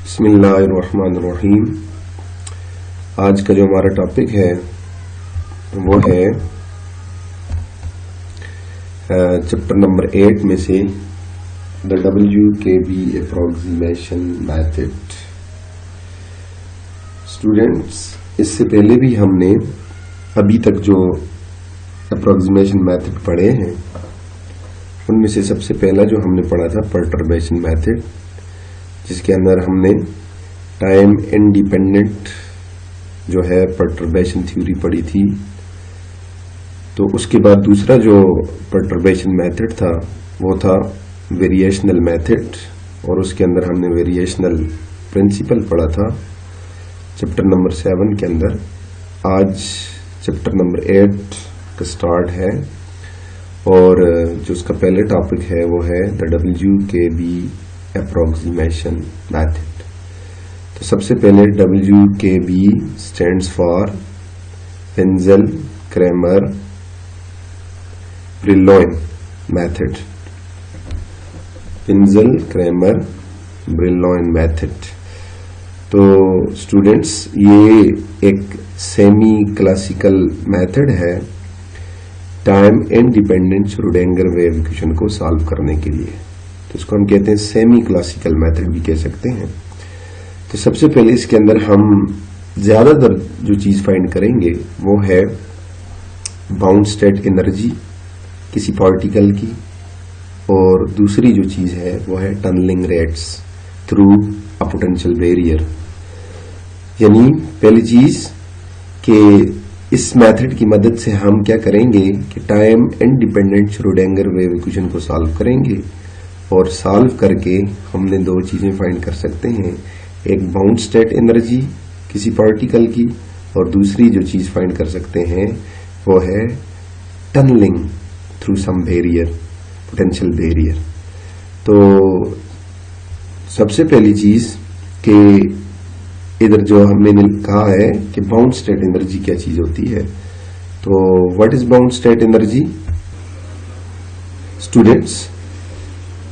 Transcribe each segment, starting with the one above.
बिस्मिल्लाहिर्रहमानिर्रहीम। आज का जो हमारा टॉपिक है वो है चैप्टर नंबर 8 में से the WKB approximation method. Students, इससे पहले भी हमने अभी तक जो अप्रोक्सीमेशन मेथड पढ़े हैं उनमें से सबसे पहला जो हमने पढ़ा था पर्टर्बेशन मेथड, जिसके अंदर हमने टाइम इंडिपेंडेंट जो है पर्टर्बेशन थ्योरी पढ़ी थी। तो उसके बाद दूसरा जो पर्टर्बेशन मेथड था वो था वेरिएशनल मेथड, और उसके अंदर हमने वेरिएशनल प्रिंसिपल पढ़ा था चैप्टर नंबर 7 के अंदर। आज चैप्टर नंबर 8 का स्टार्ट है और जो उसका पहले टॉपिक है वो है द WKB अप्रोक्सीमेशन मेथड। तो सबसे पहले WKB stands for Wentzel Kramers Brillouin method. Wentzel Kramers Brillouin method. तो स्टूडेंट्स, ये एक सेमी क्लासिकल मेथड है time independent Schrodinger wave equation को सॉल्व करने के लिए। तो इसको हम कहते हैं सेमी क्लासिकल मेथड भी कह सकते हैं। तो सबसे पहले इसके अंदर हम ज्यादातर जो चीज फाइंड करेंगे वो है बाउंड स्टेट एनर्जी किसी पार्टिकल की, और दूसरी जो चीज है वो है tunneling rates through a potential barrier. यानी पहली चीज कि इस मेथड की मदद से हम क्या करेंगे कि time independent Schrodinger wave equation को सॉल्व करेंगे, और सॉल्व करके हमने दो चीजें फाइंड कर सकते हैं, एक बाउंड स्टेट एनर्जी किसी पार्टिकल की, और दूसरी जो चीज फाइंड कर सकते हैं वो है tunneling through some barrier, potential barrier. तो सबसे पहली चीज कि इधर जो हमने कहा है कि बाउंड स्टेट एनर्जी क्या चीज होती है। तो what is bound state energy students?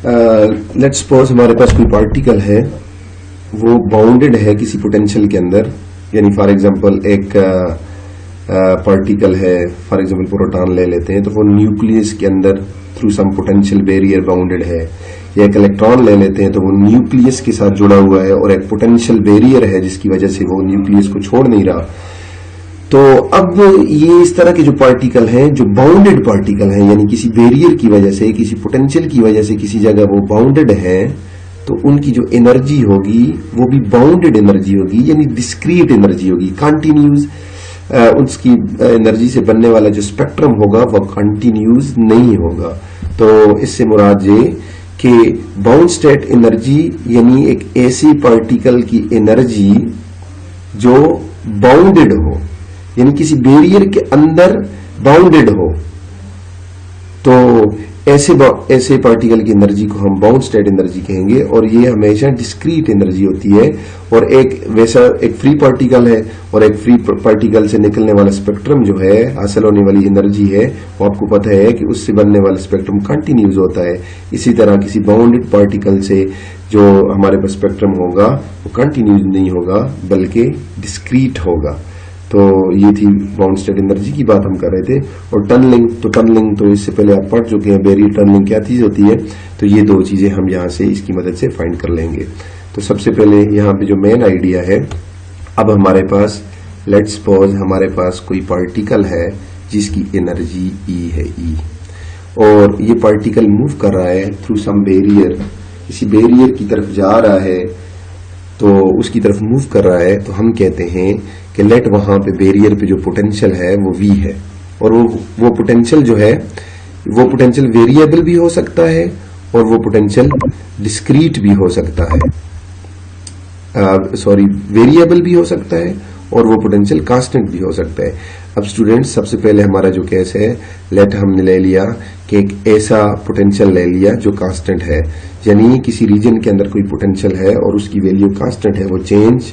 Let's suppose हमारे पास कोई पार्टिकल है, वो बाउंडेड है किसी पोटेंशियल के अंदर। यानी फॉर एग्जांपल एक पार्टिकल है, फॉर एग्जांपल प्रोटॉन ले लेते हैं, तो वो न्यूक्लियस के अंदर through some potential barrier bounded है। या एक इलेक्ट्रॉन ले लेते हैं तो वो न्यूक्लियस के साथ जुड़ा हुआ है और एक पोटेंशियल बैरियर है जिसकी वजह से वो न्यूक्लियस को छोड़ नहीं रहा। तो अब ये इस तरह के जो पार्टिकल हैं, जो बाउंडेड पार्टिकल हैं, यानी किसी बैरियर की वजह से, किसी पोटेंशियल की वजह से किसी जगह वो बाउंडेड हैं, तो उनकी जो एनर्जी होगी वो भी बाउंडेड एनर्जी होगी, यानी डिस्क्रीट एनर्जी होगी, कंटिन्यूज। उसकी एनर्जी से बनने वाला जो स्पेक्ट्रम होगा वो कंटिन्यूज नहीं होगा। तो इससे मुराद ये कि बाउंड स्टेट एनर्जी यानी एक ऐसी पार्टिकल की एनर्जी जो बाउंडेड हो, यानी किसी बैरियर के अंदर बाउंडेड हो। तो ऐसे पार्टिकल की एनर्जी को हम बाउंड स्टेट एनर्जी कहेंगे, और ये हमेशा डिस्क्रीट एनर्जी होती है। और एक फ्री पार्टिकल है, और एक फ्री पार्टिकल से निकलने वाला स्पेक्ट्रम जो है, हासिल होने वाली एनर्जी है, वो आपको पता है कि उससे बनने वाला स्पेक्ट्रम कंटिन्यूज होता है। इसी तरह किसी बाउंडेड पार्टिकल से जो हमारे पास स्पेक्ट्रम होगा वो कंटिन्यूज नहीं होगा बल्कि डिस्क्रीट होगा। तो ये थी बाउंड स्टेट एनर्जी की बात हम कर रहे थे। और टनलिंग तो इससे पहले आप पढ़ चुके हैं, बैरियर टनलिंग क्या चीज होती है। तो ये दो चीजें हम यहाँ से इसकी मदद से फाइंड कर लेंगे। तो सबसे पहले यहाँ पे जो मेन आइडिया है, अब हमारे पास लेट्स सपोज हमारे पास कोई पार्टिकल है जिसकी एनर्जी E है, E, और ये पार्टिकल मूव कर रहा है थ्रू सम बैरियर, किसी बैरियर की तरफ जा रहा है, तो उसकी तरफ मूव कर रहा है। तो हम कहते हैं कि लेट वहां पे बैरियर पे जो पोटेंशियल है वो V है, और वो पोटेंशियल जो है वो पोटेंशियल वेरिएबल भी हो सकता है और वो पोटेंशियल डिस्क्रीट भी हो सकता है, वेरिएबल भी हो सकता है और वो पोटेंशियल कांस्टेंट भी हो सकता है। अब स्टूडेंट्स, सबसे पहले हमारा जो केस है, लेट हमने ले लिया कि एक ऐसा पोटेंशियल ले लिया जो कांस्टेंट है, यानी किसी रीजन के अंदर कोई पोटेंशियल है और उसकी वैल्यू कांस्टेंट है, वो चेंज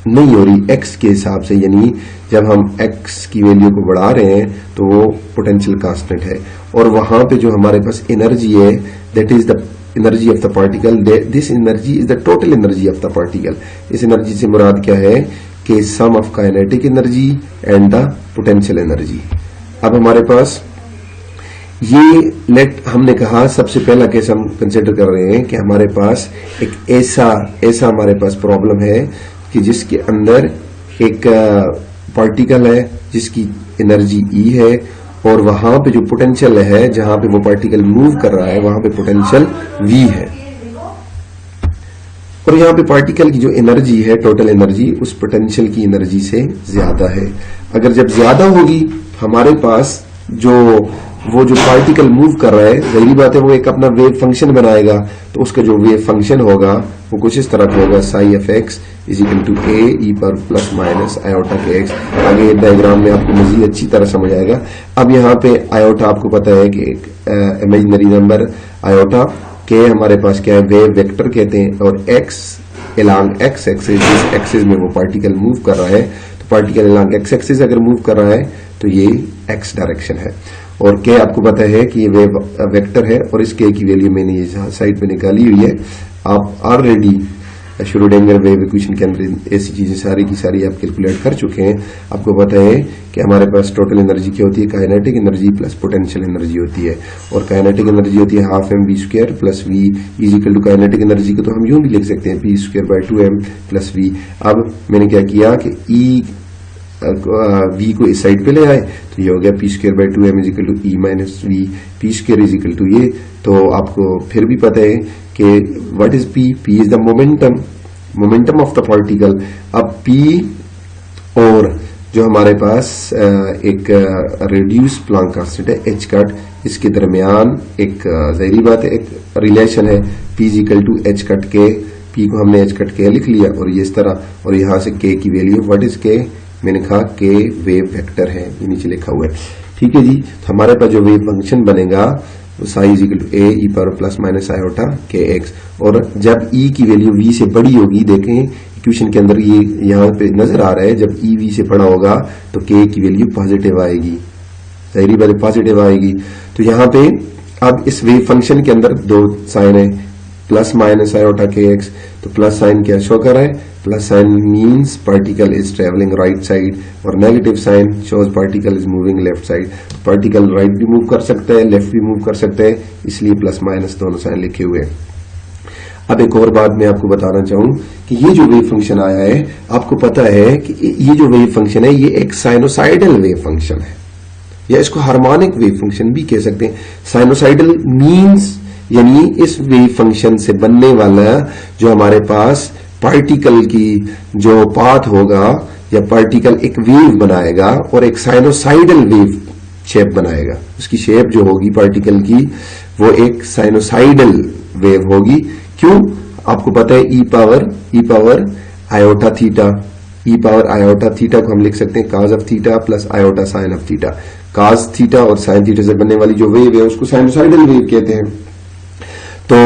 नहीं हो रही एक्स के हिसाब से, यानी जब हम एक्स की वैल्यू को बढ़ा रहे हैं तो वो पोटेंशियल कांस्टेंट है। और वहां पे जो हमारे पास एनर्जी है that is the energy of the particle, this energy is the total energy of the particle. इस एनर्जी से मुराद क्या है कि sum of kinetic energy and the potential energy. अब हमारे पास ये हमने कहा सबसे पहला केस हम कंसिडर कर रहे हैं कि हमारे पास एक ऐसा हमारे पास प्रॉब्लम है कि जिसके अंदर एक पार्टिकल है जिसकी एनर्जी ई है और वहां पे जो पोटेंशियल है जहां पे वो पार्टिकल मूव कर रहा है वहां पे पोटेंशियल वी है, और यहाँ पे पार्टिकल की जो एनर्जी है टोटल एनर्जी उस पोटेंशियल की एनर्जी से ज्यादा है। अगर जब ज्यादा होगी हमारे पास वो जो पार्टिकल मूव कर रहा है, जरूरी बात है वो एक अपना वेव फंक्शन बनाएगा, तो उसका जो वेव फंक्शन होगा वो कुछ इस तरह का होगा, psi of x is equal to A e पर प्लस माइनस आयोटा के एक्स। आगे डायग्राम में आपको मजीद अच्छी तरह समझ आएगा। अब यहाँ पे आयोटा आपको पता है कि एक इमेजिनरी नंबर आयोटा के हमारे पास क्या है, वेव वेक्टर कहते हैं, और एक्स एलॉन्ग एक्स एक्सिस, जिस एक्सिस में वो पार्टिकल मूव कर रहा है, तो पार्टिकल एलॉन्ग एक्स एक्सिस अगर मूव कर रहा है तो ये एक्स डायरेक्शन है, और के आपको पता है कि ये वेव वेक्टर है, और इस के की वैल्यू मैंने ये साइड पे निकाली हुई है। आप ऑलरेडी श्रोडिंगर वेव इक्वेशन के अंदर ऐसी चीजें सारी की सारी आप कैलकुलेट कर चुके हैं। आपको पता है कि हमारे पास टोटल एनर्जी क्या होती है, kinetic energy plus potential energy होती है, और काइनेटिक एनर्जी होती है half M B square plus V is equal to kinetic energy को तो हम यूं भी लिख सकते हैं P square by 2m plus V. अब मैंने क्या किया कि ई वी को इस साइड पे ले आए, तो ये हो गया P square by 2m is equal to E minus V, P square is equal to ये। तो आपको फिर भी पता है कि what is P, P is the momentum of the particle. अब पी और जो हमारे पास एक reduce Planck constant H H कट, इसके दरमियान एक जाहिर बात है एक रिलेशन है, P is equal to H cut K, P को हमने एच कट के लिख लिया और ये इस तरह, और यहां से के की वैल्यू व्हाट इज के, मैंने कहा के वेव वेक्टर है, ये नीचे लिखा हुआ है। ठीक है जी, तो हमारे पास जो वेव फंक्शन बनेगा वो psi is equal to A E power plus minus iota के एक्स, और जब ई की वैल्यू वी से बड़ी होगी, देखें इक्वेशन के अंदर ये यहाँ पे नजर आ रहा है, जब ई वी से बड़ा होगा तो के की वैल्यू पॉजिटिव आएगी, जाहिर बात पॉजिटिव आएगी। तो यहाँ पे अब इस वेव फंक्शन के अंदर दो साइन है, प्लस माइनस आयोटा के एक्स, तो प्लस साइन क्या शो कर रहा है, plus sign means particle is travelling right side, और negative sign shows particle is moving left side. Particle right भी मूव कर सकता है, लेफ्ट भी मूव कर सकता है, इसलिए प्लस माइनस दोनों साइन लिखे हुए हैं। अब एक और बात मैं आपको बताना चाहूं कि ये जो वेव फंक्शन आया है, आपको पता है कि ये जो वेव फंक्शन है ये एक साइनोसाइडल वेव फंक्शन है, या इसको हार्मोनिक वेव फंक्शन भी कह सकते हैं। साइनोसाइडल मीन्स यानी इस वेव फंक्शन से बनने वाला जो हमारे पास पार्टिकल की जो पाथ होगा, या पार्टिकल एक वेव बनाएगा और एक साइनोसाइडल वेव शेप बनाएगा, उसकी शेप जो होगी पार्टिकल की वो एक साइनोसाइडल वेव होगी। क्यों, आपको पता है e power iota theta, e power iota theta को हम लिख सकते हैं cos of theta plus iota sine of theta. Cos theta और साइन थीटा से बनने वाली जो वेव है उसको साइनोसाइडल वेव कहते हैं। तो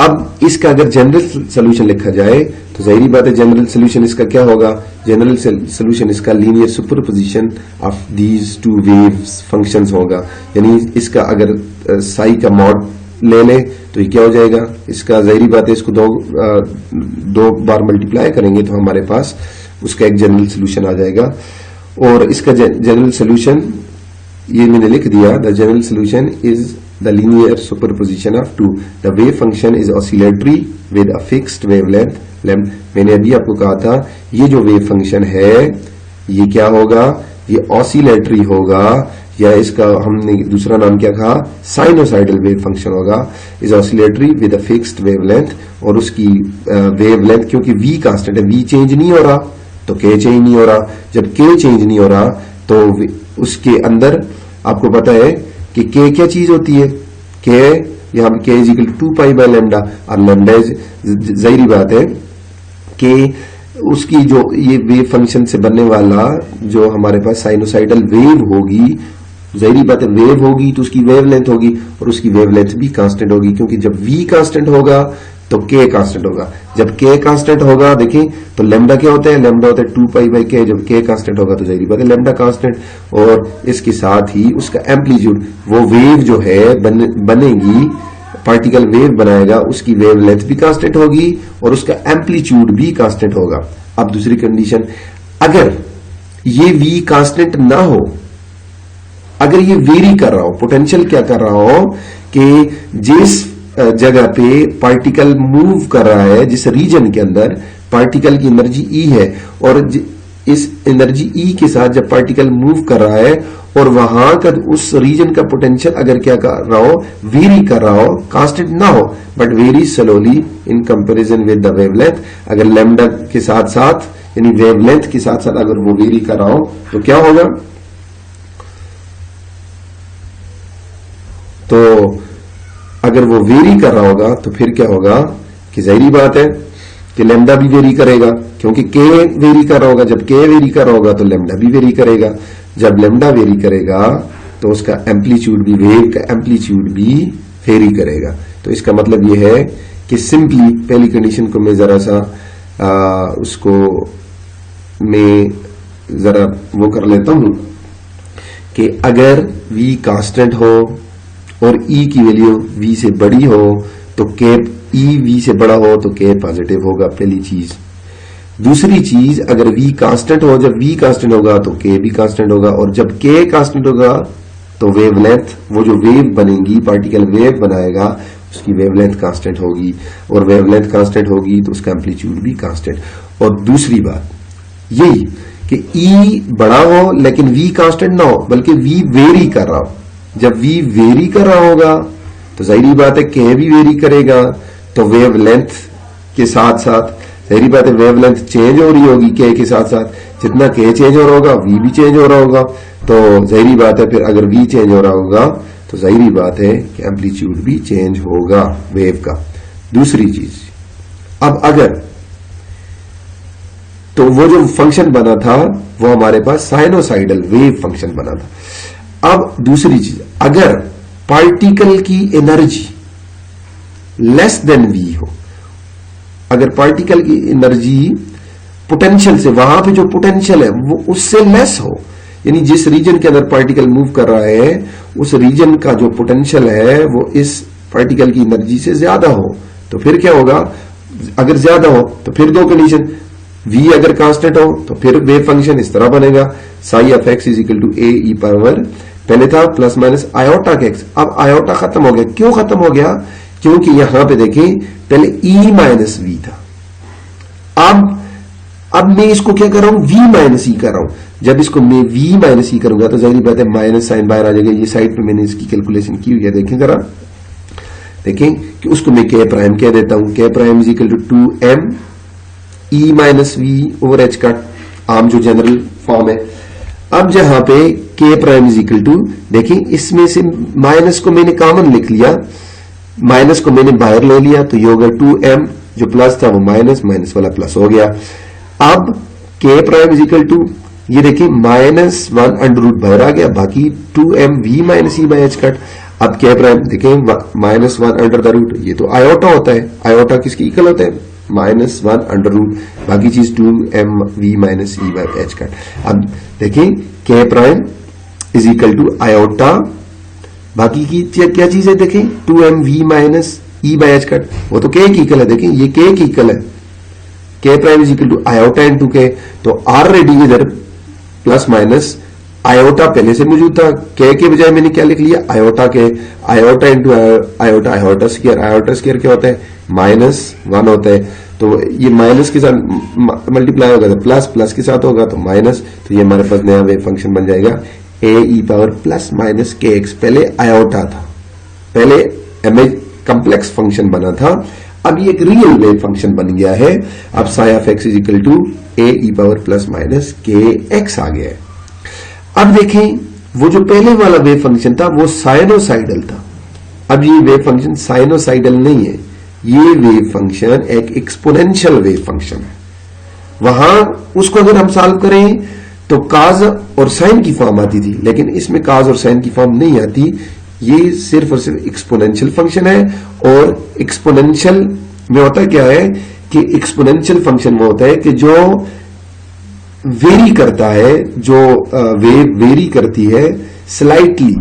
अब इसका अगर जनरल सोल्यूशन लिखा जाए तो जाहिर बात है जनरल सोल्यूशन इसका क्या होगा, जनरल सोल्यूशन इसका linear superposition of these two waves functions होगा। यानी इसका अगर साई का मॉड ले ले तो ये क्या हो जाएगा, इसका जाहिर बात है इसको दो बार मल्टीप्लाई करेंगे तो हमारे पास उसका एक जनरल सोल्यूशन आ जाएगा। और इसका जनरल सोल्यूशन ये मैंने लिख दिया, the general solution is the linear superposition of two. The wave function is oscillatory with a fixed wavelength lambda. मैंने अभी आपको कहा था ये जो वेव फंक्शन है ये क्या होगा, ये ऑसिलेटरी होगा, या इसका हमने दूसरा नाम क्या कहा, साइनोसाइडल वेव फंक्शन होगा। Is oscillatory with a fixed wavelength, और उसकी वेवलेंथ क्योंकि v कांस्टेंट है, v चेंज नहीं हो रहा तो k चेंज नहीं हो रहा। जब k चेंज नहीं हो रहा तो उसके अंदर आपको पता है कि के क्या चीज होती है, के यहाँ पे K is equal to 2 pi by lambda, और लैम्डा जाहिर बात है कि उसकी जो ये वेव फंक्शन से बनने वाला जो हमारे पास साइनोसाइडल वेव होगी, जाहिर बात है वेव होगी तो उसकी वेवलेंथ होगी, और उसकी वेवलेंथ भी कांस्टेंट होगी, क्योंकि जब v कांस्टेंट होगा तो k कांस्टेंट होगा। जब k कांस्टेंट होगा देखें तो लैम्डा क्या होता है, लैम्डा होता है 2 पाई बाई k। जब k कांस्टेंट होगा तो जाहिर बात है लैम्डा कांस्टेंट, और इसके साथ ही उसका एम्पलीट्यूड, वो वेव जो है बनेगी पार्टिकल वेव बनाएगा उसकी वेवलेंथ भी कांस्टेंट होगी और उसका एम्पलीट्यूड भी कांस्टेंट होगा। अब दूसरी कंडीशन, अगर ये v कांस्टेंट ना हो, अगर ये वेरी कर रहा हो, पोटेंशियल क्या कर रहा हो कि जिस जगह पे पार्टिकल मूव कर रहा है, जिस रीजन के अंदर पार्टिकल की एनर्जी E है और इस एनर्जी E के साथ जब पार्टिकल मूव कर रहा है और वहां का उस रीजन का पोटेंशियल अगर क्या कर रहा हो, वेरी कर रहा हो, कांस्टेंट ना हो but very slowly in comparison with the wavelength, अगर लैम्डा के साथ साथ यानी वेवलेंथ के साथ साथ अगर वो वेरी कर रहा हो तो क्या होगा, तो अगर वो वेरी कर रहा होगा तो फिर क्या होगा कि जाहिर बात है कि लैम्डा भी वेरी करेगा, क्योंकि के वेरी कर रहा होगा, जब के वेरी कर रहा होगा तो लैम्डा भी वेरी करेगा, जब लैम्डा वेरी करेगा तो उसका एम्पलीट्यूड भी, वेव का एम्पलीट्यूड भी वेरी करेगा। तो इसका मतलब यह है कि सिंपली पहली कंडीशन को मैं जरा सा उसको मैं जरा वो कर लेता हूं कि अगर v कांस्टेंट हो और E की वैल्यू v से बड़ी हो तो k E v से बड़ा हो तो k पॉजिटिव होगा, पहली चीज। दूसरी चीज, अगर v कांस्टेंट हो, जब v कांस्टेंट होगा तो k भी कांस्टेंट होगा और जब k कांस्टेंट होगा तो वेवलेंथ, वो जो वेव बनेगी, पार्टिकल वेव बनाएगा उसकी वेवलेंथ कांस्टेंट होगी और वेवलेंथ कांस्टेंट होगी तो उसका एम्पलीट्यूड भी कांस्टेंट। और दूसरी बात यही कि E बड़ा हो लेकिन v कांस्टेंट ना हो बल्कि v वेरी कर रहा हो। जब v वेरी कर रहा होगा तो जाहिर बात है k भी वेरी करेगा, तो वेवलेंथ के साथ साथ जाहिर बात है वेवलेंथ चेंज हो रही होगी k के साथ साथ, जितना k चेंज हो रहा होगा v भी चेंज हो रहा होगा, तो जाहिर बात है फिर अगर v चेंज हो रहा होगा तो जाहिर बात है कि एम्पलीट्यूड भी चेंज होगा वेव का। दूसरी चीज, अब अगर तो वो जो फंक्शन बना था वो हमारे पास साइनोसाइडल वेव फंक्शन बना था। अब दूसरी चीज, अगर पार्टिकल की एनर्जी लेस देन v हो, अगर पार्टिकल की एनर्जी पोटेंशियल से, वहां पे जो पोटेंशियल है वो उससे लेस हो, यानी जिस रीजन के अंदर पार्टिकल मूव कर रहा है उस रीजन का जो पोटेंशियल है वो इस पार्टिकल की एनर्जी से ज्यादा हो, तो फिर क्या होगा, अगर ज्यादा हो तो फिर दो कंडीशन, v अगर कांस्टेंट हो तो फिर वेव फंक्शन इस तरह बनेगा, psi of x is equal to a e power, पहले था plus minus iota K x, अब आयोटा खत्म हो गया। क्यों खत्म हो गया, क्योंकि यहां पे देखें पहले e माइनस v था, अब मैं इसको क्या कर रहा हूं, v माइनस e कर रहा हूं। जब इसको मैं v माइनस e करूंगा तो जाहिर बात है माइनस साइन बाहर आ जाएगा। ये साइड पे मैंने इसकी कैलकुलेशन की हुई है, देखें जरा, देखें कि उसको मैं k प्राइम कह देता हूं, k prime is equal to 2m e minus v over h का आम जो जनरल फॉर्म है। अब जहां पे k prime is equal to, देखिए इसमें से माइनस को मैंने कॉमन लिख लिया, माइनस को मैंने बाहर ले लिया तो ये होगा 2m, जो प्लस था वो माइनस, माइनस वाला प्लस हो गया। अब k prime is equal to, ये देखिए माइनस 1 अंडर रूट बाहर आ गया, बाकी 2m v minus e by h cut. अब k प्राइम देखें माइनस 1 अंडर द रूट, ये तो आयोटा होता है, आयोटा किसकी इक्वल होता है, माइनस 1 अंडर रूट, बाकी चीज 2m v minus e by h cut. अब देखिए k prime is equal to iota, बाकी की क्या चीज है, देखें 2m v minus e by h cut, वो तो k की इक्वल है, देखें ये k की इक्वल है, k prime is equal to iota into k, तो ऑलरेडी इधर प्लस माइनस आयोटा पहले से मौजूद था, k के बजाय मैंने क्या लिख लिया, आयोटा के, iota into iota, iota square क्या होता है, माइनस 1 होता है, तो ये माइनस के साथ मल्टीप्लाई होगा तो प्लस, प्लस के साथ होगा तो माइनस, तो ये हमारे पास नया वेव फंक्शन बन जाएगा a e power plus minus K x. पहले आयोटा था, पहले इमेज कॉम्प्लेक्स फंक्शन बना था, अब ये एक रियल वेव फंक्शन बन गया है। अब psi of x is equal to a e power plus minus K X आ गया है। अब देखें वो जो पहले वाला वेव फंक्शन था वो साइनोसाइडल था, अब ये वेव फंक्शन साइनोसाइडल नहीं है, ये वेव फंक्शन एक एक्सपोनेंशियल वेव फंक्शन है। वहां उसको अगर हम सॉल्व करें तो काज और साइन की फॉर्म आती थी, लेकिन इसमें काज और साइन की फॉर्म नहीं आती, ये सिर्फ और सिर्फ एक्सपोनेंशियल फंक्शन है। और एक्सपोनेंशियल में होता क्या है कि एक्सपोनेंशियल फंक्शन वो होता है कि जो वेरी करता है, जो वेव वेरी करती है स्लाइटली,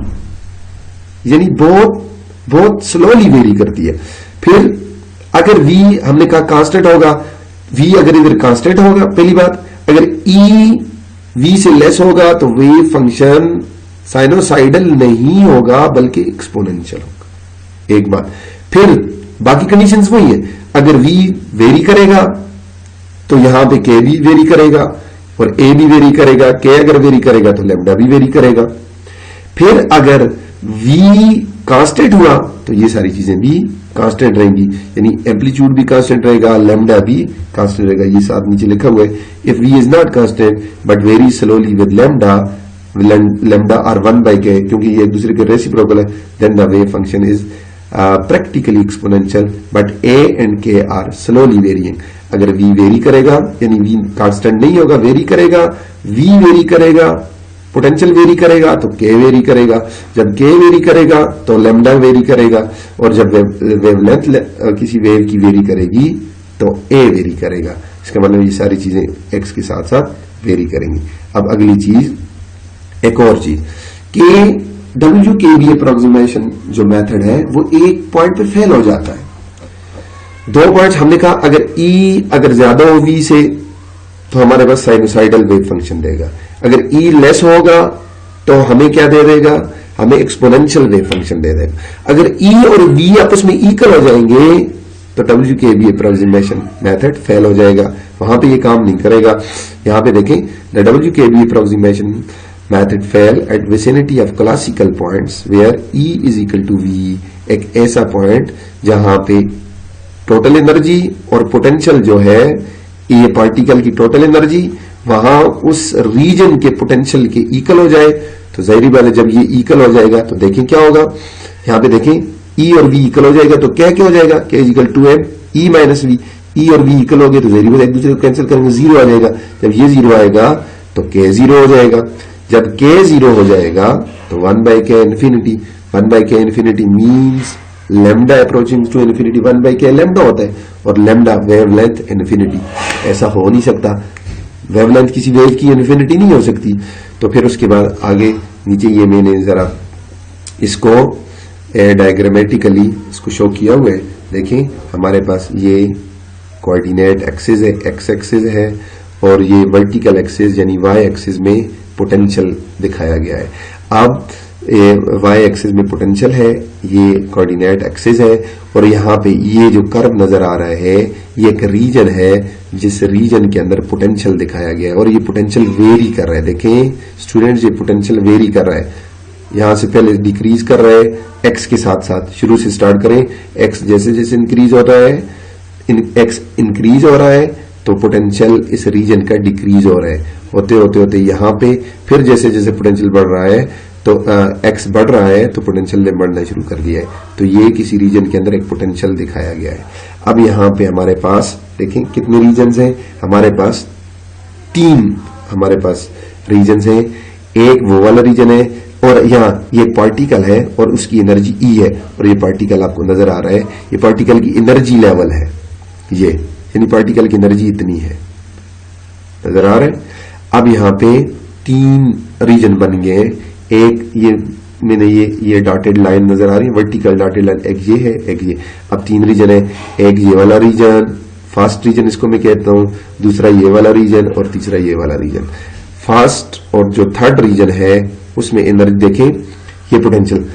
यानी बहुत बहुत स्लोली वेरी करती है। फिर अगर v हमने कहा कांस्टेंट होगा, v अगर इधर कांस्टेंट होगा, पहली बात, अगर e v से लेस होगा तो वेव फंक्शन साइनोसाइडल नहीं होगा बल्कि एक्सपोनेंशियल होगा, एक बात। फिर बाकी कंडीशंस वही है, अगर v वेरी करेगा तो यहां पे k भी वेरी करेगा और a भी वेरी करेगा, k अगर वेरी करेगा तो लैम्डा भी वेरी करेगा। फिर अगर v कांस्टेंट हुआ तो ये सारी चीजें भी कांस्टेंट रहेंगी, यानी एम्पलीट्यूड भी कांस्टेंट रहेगा, लैम्डा भी कांस्टेंट रहेगा। ये साथ नीचे लिखा हुआ है, if v is not constant but very slowly with lambda are 1/k, क्योंकि ये एक दूसरे के रेसिप्रोकल है, then the wave function is practically exponential but a and k are slowly varying. अगर v वेरी करेगा यानी v कांस्टेंट नहीं होगा, वेरी करेगा, v वेरी करेगा, पोटेंशियल वेरी करेगा तो k वेरी करेगा, जब k वेरी करेगा तो लैम्डा वेरी करेगा, और जब वेवलेंथ किसी वेव की वेरी करेगी तो a वेरी करेगा। इसका मतलब ये सारी चीजें x के साथ साथ वेरी करेंगी। अब अगली चीज, एक और चीज, WKB अप्रोक्सीमेशन जो मेथड है वो एक पॉइंट पे फेल हो जाता है। 2 पॉइंट्स हमने कहा, अगर E अगर ज्यादा हो V से तो हमारे पास साइनोसाइडल वेव फंक्शन देगा, अगर E लेस होगा तो हमें क्या दे देगा, हमें एक्सपोनेंशियल वेव फंक्शन दे देगा। अगर E और V आपस में इक्वल हो जाएंगे तो WKB अप्रोक्सीमेशन मेथड फेल हो जाएगा, वहां पे ये काम नहीं करेगा। यहां पे देखें, the WKB approximation method fail at vicinity of classical points where E is equal to V, एक ऐसा पॉइंट जहां पे टोटल एनर्जी और पोटेंशियल जो है, ये पार्टिकल की टोटल एनर्जी वहां उस रीजन के पोटेंशियल के इक्वल हो जाए। तो जाहिर बात है जब ये इक्वल हो जाएगा तो देखें क्या होगा, यहां पे देखें E और V इक्वल हो जाएगा तो क्या हो जाएगा, K is equal to M E minus V। E और V इक्वल हो गए तो जाहिर बात एक दूसरे को कैंसिल करेंगे, जीरो आ जाएगा। जब ये जीरो आएगा तो K जीरो हो जाएगा, जब k 0 हो जाएगा तो 1/k infinity, 1/k infinity means lambda approaching to infinity, 1/k lambda होता है, और लैम्डा वेवलेंथ इंफिनिटी। ऐसा हो नहीं सकता, वेवलेंथ किसी वेव की इंफिनिटी नहीं हो सकती। तो फिर उसके बाद आगे नीचे ये मैंने जरा इसको डायग्रामेटिकली इसको शो किया हुआ है। देखें हमारे पास ये कोऑर्डिनेट एक्सिस है, x एक्सिस है, और ये वर्टिकल एक्सिस यानी y एक्सिस में पोटेंशियल दिखाया गया है। अब y एक्सिस में पोटेंशियल है, ये कोऑर्डिनेट एक्सिस है, और यहाँ पे ये जो कर्व नजर आ रहा है ये एक रीजन है जिस रीजन के अंदर पोटेंशियल दिखाया गया है, और ये पोटेंशियल वेरी कर रहा है। देखें स्टूडेंट्स, ये पोटेंशियल वेरी कर रहा है, यहां से पहले डिक्रीज कर रहा है x के साथ साथ, शुरू से स्टार्ट करें, x जैसे जैसे इंक्रीज हो रहा है, x इंक्रीज हो रहा है तो पोटेंशियल इस रीजन का डिक्रीज हो रहा है, होते होते होते यहाँ पे फिर जैसे जैसे पोटेंशियल बढ़ रहा है तो x बढ़ रहा है तो पोटेंशियल ने बढ़ना शुरू कर दिया है। तो ये किसी रीजन के अंदर एक पोटेंशियल दिखाया गया है। अब यहाँ पे हमारे पास देखें कितने रीजन्स हैं, हमारे पास 3 हमारे पास रीजन्स हैं। एक वो वाला रीजन है, और यहाँ ये पार्टिकल है और उसकी एनर्जी E है, और ये पार्टिकल आपको नजर आ रहा है, ये पार्टिकल की एनर्जी लेवल है, ये यानी पार्टिकल की एनर्जी इतनी है, नजर आ रहा है। अब यहाँ पे 3 रीजन बन गए, एक ये मैंने ये डॉटेड लाइन नजर आ रही है, वर्टिकल डॉटेड लाइन, एक ये है एक ये। अब 3 रीजन है, एक ये वाला रीजन, फर्स्ट रीजन इसको मैं कहता हूं, दूसरा ये वाला रीजन, और तीसरा ये वाला रीजन। फर्स्ट और जो थर्ड रीजन है उसमें एनर्जी देखें, ये पोटेंशियल,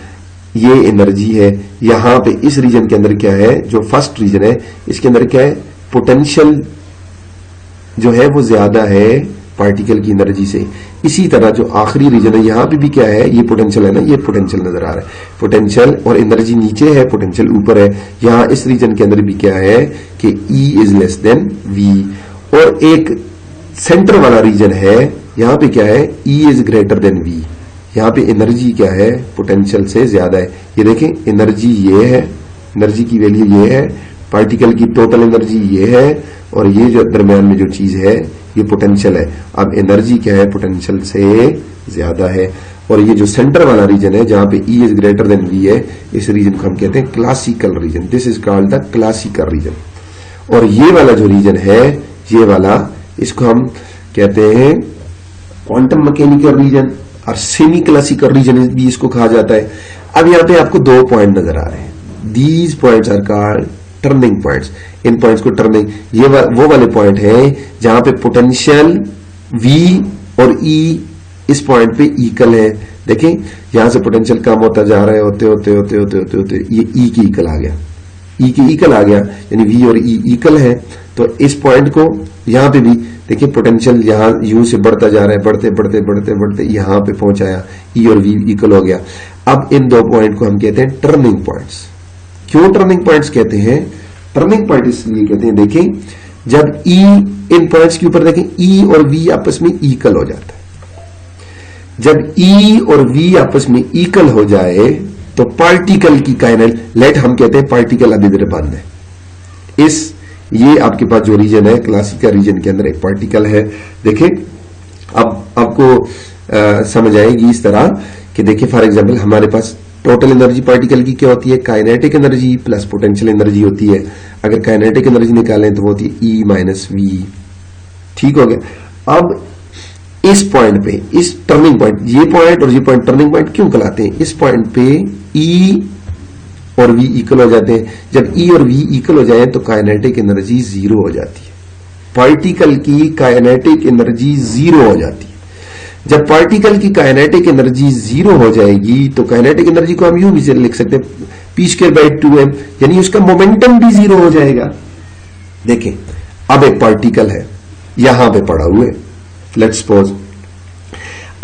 ये एनर्जी है। यहां पे इस रीजन के अंदर क्या है, जो फर्स्ट रीजन है इसके अंदर क्या है, पोटेंशियल जो है वो ज्यादा है पार्टिकल की एनर्जी से। इसी तरह जो आखिरी रीजन है यहां पे भी क्या है, ये पोटेंशियल है ना, ये पोटेंशियल नजर आ रहा है, पोटेंशियल और एनर्जी नीचे है, पोटेंशियल ऊपर है। यहां इस रीजन के अंदर भी क्या है कि E is less than V, और एक सेंटर वाला रीजन है, यहां पे क्या है, E is greater than V। यहां पे एनर्जी क्या है, पोटेंशियल से ज्यादा है। ये देखें एनर्जी ये है, एनर्जी की वैल्यू ये है, पार्टिकल की टोटल एनर्जी ये है, और ये जो दरमियान में जो चीज है ये पोटेंशियल है। अब एनर्जी क्या है, पोटेंशियल से ज्यादा है। और ये जो सेंटर वाला रीजन है जहां पे E is greater than V है, इस रीजन को हम कहते हैं classical region, this is called the classical region. और ये वाला जो रीजन है, ये वाला, इसको हम कहते हैं क्वांटम मैकेनिकल रीजन, और सेमी क्लासिकल रीजन भी इसको कहा जाता है। अब यहां पे आपको 2 पॉइंट नजर आ रहे हैं। These points are called turning points. इन पॉइंट्स को टर्निंग, ये वो वाले पॉइंट हैं जहां पे पोटेंशियल V और E इस पॉइंट पे इक्वल है। देखें यहां से पोटेंशियल कम होता जा रहा है, होते होते होते होते होते होते ये E की इक्वल आ गया, E की इक्वल आ गया, यानी V और E इक्वल है। तो इस पॉइंट को यहां पे भी देखिए पोटेंशियल यहां U से बढ़ता जा रहा है, बढ़ते बढ़ते बढ़ते बढ़ते यहां पे पहुंचाया, E और V इक्वल हो गया। अब इन 2 पॉइंट को हम कहते हैं टर्निंग पॉइंट्स। क्यों टर्निंग पॉइंट्स कहते हैं? टर्निंग पॉइंट इसलिए कहते हैं, देखें जब E इन पॉइंट्स के ऊपर देखें E और V आपस में इक्वल हो जाता है। जब E और V आपस में इक्वल हो जाए तो पार्टिकल की काइनेटिक, लेट हम कहते हैं पार्टिकल अभी इधर बंद है। ये आपके पास जो रीजन है, क्लासिकल रीजन के अंदर एक पार्टिकल है। देखिए अब आपको समझ आएगी इस तरह कि देखिए फॉर एग्जांपल हमारे पास टोटल एनर्जी पार्टिकल की क्या होती है? Kinetic energy plus potential energy होती है। अगर काइनेटिक एनर्जी निकालें तो वो होती है E माइनस V। ठीक हो गया। अब इस पॉइंट पे, इस टर्निंग पॉइंट, ये पॉइंट और ये पॉइंट टर्निंग पॉइंट क्यों कहलाते हैं? इस पॉइंट पे E और V इक्वल हो जाते हैं। जब E और V इक्वल हो जाए तो काइनेटिक एनर्जी 0 हो जाती है। पार्टिकल की काइनेटिक एनर्जी 0 हो जाती है। जब पार्टिकल की काइनेटिक एनर्जी 0 हो जाएगी तो काइनेटिक एनर्जी को हम यूं भी लिख सकते हैं p²/2m, यानी उसका मोमेंटम भी 0 हो जाएगा। देखें अब एक पार्टिकल है यहां पे पड़ा हुआ है, लेट्स सपोज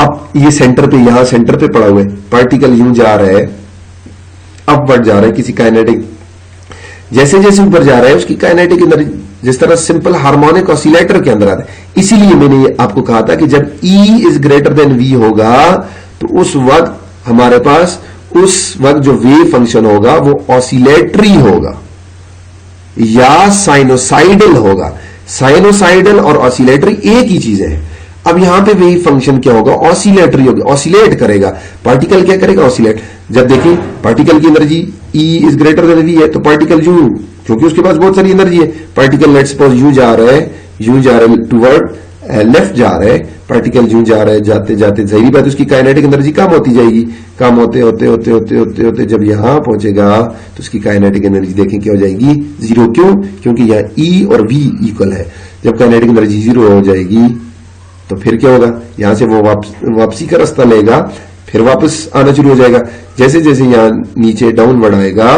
अब ये सेंटर पे, यहां सेंटर पे पड़ा हुआ है, पार्टिकल यूं जा रहा है, अपवर्ड जा रहा है किसी काइनेटिक, जैसे जैसे ऊपर जा रहा है उसकी काइनेटिक एनर्जी जिस तरह सिंपल हार्मोनिक ऑसिलेटर के अंदर आता है। इसीलिए मैंने ये आपको कहा था कि जब E is greater than V होगा तो उस वक्त हमारे पास, उस वक्त जो वेव फंक्शन होगा वो ऑसिलेटरी होगा या साइनोसाइडल होगा। साइनोसाइडल और ऑसिलेटरी एक ही चीजें हैं। अब यहां पे वेव फंक्शन क्या होगा? ऑसिलेटरी होगा, ऑसिलेट करेगा। पार्टिकल क्या करेगा? ऑसिलेट। जब देखिए पार्टिकल की energy E is greater than V है तो पार्टिकल यूं, क्योंकि उसके पास बहुत सारी एनर्जी है, पार्टिकल लेट्स सपोज यूं जा रहा है टुवर्ड लेफ्ट जा रहा है, पार्टिकल यूं जा रहा है, जाते जाते जाहिर बात उसकी काइनेटिक एनर्जी कम होती जाएगी, कम होते होते होते होते होते होते जब यहां पहुंचेगा तो उसकी काइनेटिक एनर्जी देखें क्या हो जाएगी? 0। क्यों? क्योंकि यहां E और V इक्वल है। जब काइनेटिक एनर्जी 0 हो जाएगी तो फिर क्या होगा? यहां से वो वापसी का रास्ता लेगा, फिर वापस आना शुरू हो जाएगा। जैसे जैसे यहां नीचे डाउनवर्ड आएगा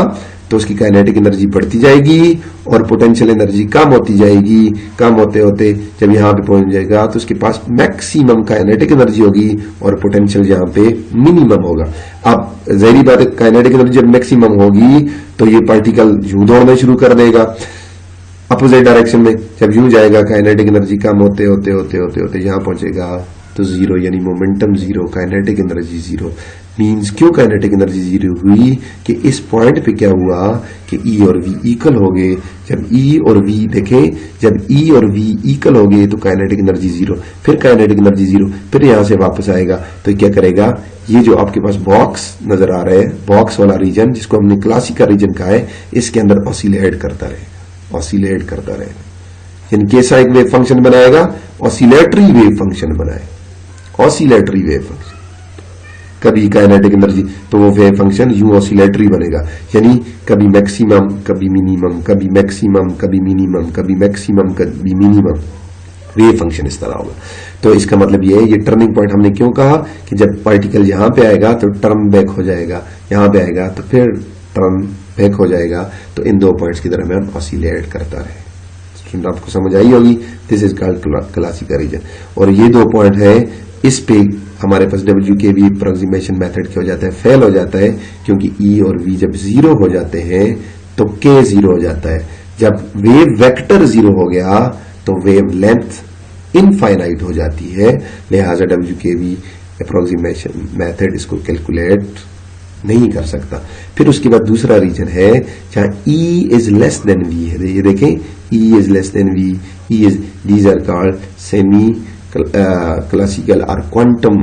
तो उसकी काइनेटिक एनर्जी बढ़ती जाएगी और पोटेंशियल एनर्जी कम होती जाएगी। कम होते होते जब यहां पे पहुंच जाएगा तो उसके पास मैक्सिमम काइनेटिक एनर्जी होगी और पोटेंशियल यहां पे मिनिमम होगा। अब जाहिर बात है काइनेटिक एनर्जी जब मैक्सिमम होगी तो ये पार्टिकल यूं दौड़ना शुरू कर देगा अपोजिट डायरेक्शन में। जब यूं जाएगा काइनेटिक एनर्जी कम होते होते होते होते होते यहां पहुंचेगा तो 0, यानी मोमेंटम 0, काइनेटिक एनर्जी 0। मींस क्यों काइनेटिक एनर्जी 0 हुई? कि इस पॉइंट पे क्या हुआ कि E और V इक्वल हो गए। जब E और V देखें, जब E और V इक्वल हो गए तो काइनेटिक एनर्जी 0, फिर काइनेटिक एनर्जी 0, फिर यहां से वापस आएगा तो क्या करेगा? ये जो आपके पास बॉक्स नजर आ रहा है, बॉक्स वाला रीजन जिसको हमने क्लासिकल रीजन कहा है, इसके अंदर ऑसिलेट करता रहेगा, ऑसिलेट करता रहेगा। यानी कैसा एक वेव फंक्शन बनाएगा? ऑसिलेटरी वेव फंक्शन बनाएगा, ऑसिलेटरी वेव फंक्शन। कभी काइनेटिक एनर्जी तो वो वेव फंक्शन यूं ऑसिलेटरी बनेगा, यानी कभी मैक्सिमम, कभी मिनिमम, कभी मैक्सिमम, कभी मिनिमम, कभी मैक्सिमम, कभी मिनिमम। वेव फंक्शन इस तरह होगा। तो इसका मतलब ये है, ये टर्निंग पॉइंट हमने क्यों कहा कि जब पार्टिकल यहां पे आएगा तो टर्न बैक हो जाएगा, यहां पे आएगा तो फिर टर्न बैक हो जाएगा। तो इन 2 पॉइंट्स की दरमियान ऑसिलेट करता रहे। स्टूडेंट आपको समझ आई होगी, this is called classical region. और ये 2 पॉइंट है, इस पे हमारे पास WKV अप्रोक्सीमेशन मेथड क्या हो जाता है? फेल हो जाता है, क्योंकि E और V जब 0 हो जाते हैं तो K 0 हो जाता है। जब वेव वेक्टर 0 हो गया तो वेव लेंथ इनफाइनाइट हो जाती है, लिहाजा WKV अप्रोक्सीमेशन मेथड इसको कैलकुलेट नहीं कर सकता। फिर उसके बाद दूसरा रीजन है जहां E is less than V है। ये देखें, E is less than V, E is, these are called semi classical और क्वांटम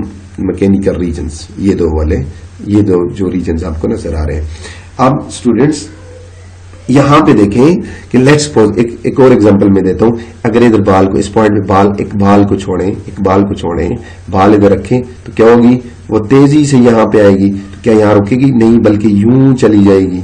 मैकेनिकल रीजन्स। ये 2 वाले, ये 2 जो रीजन्स आपको नजर आ रहे हैं। अब स्टूडेंट्स यहां पे देखें कि लेट्स सपोज एक और एग्जांपल मैं देता हूं। अगर इधर बाल को, इस पॉइंट में एक बाल को छोड़ें, बाल इधर रखें तो क्या होगी? वो तेजी से यहां पे आएगी। तो क्या यहाँ रुकेगी? नहीं, बल्कि यूं चली जाएगी।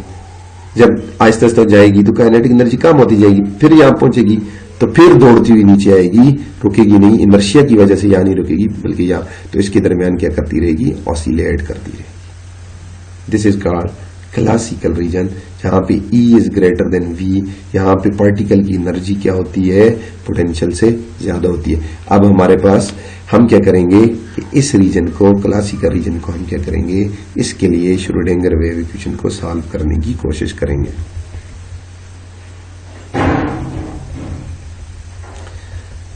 जब आहिस्ता आहिस्ता जाएगी तो काइनेटिक एनर्जी कम होती जाएगी, फिर यहाँ पहुंचेगी तो फिर दौड़ती हुई नीचे आएगी, रुकेगी नहीं, इनर्शिया की वजह से यहाँ नहीं रुकेगी बल्कि यहाँ। तो इसके दरमियान क्या करती रहेगी? ऑसिलेट करती रहेगी। This is called classical region, जहां पे E is greater than V। यहाँ पे पार्टिकल की एनर्जी क्या होती है? पोटेंशियल से ज्यादा होती है। अब हमारे पास हम क्या करेंगे कि इस रीजन को, क्लासिकल रीजन को हम क्या करेंगे, इसके लिए श्रोडिंगर वेव इक्वेशन को सॉल्व करने की कोशिश करेंगे।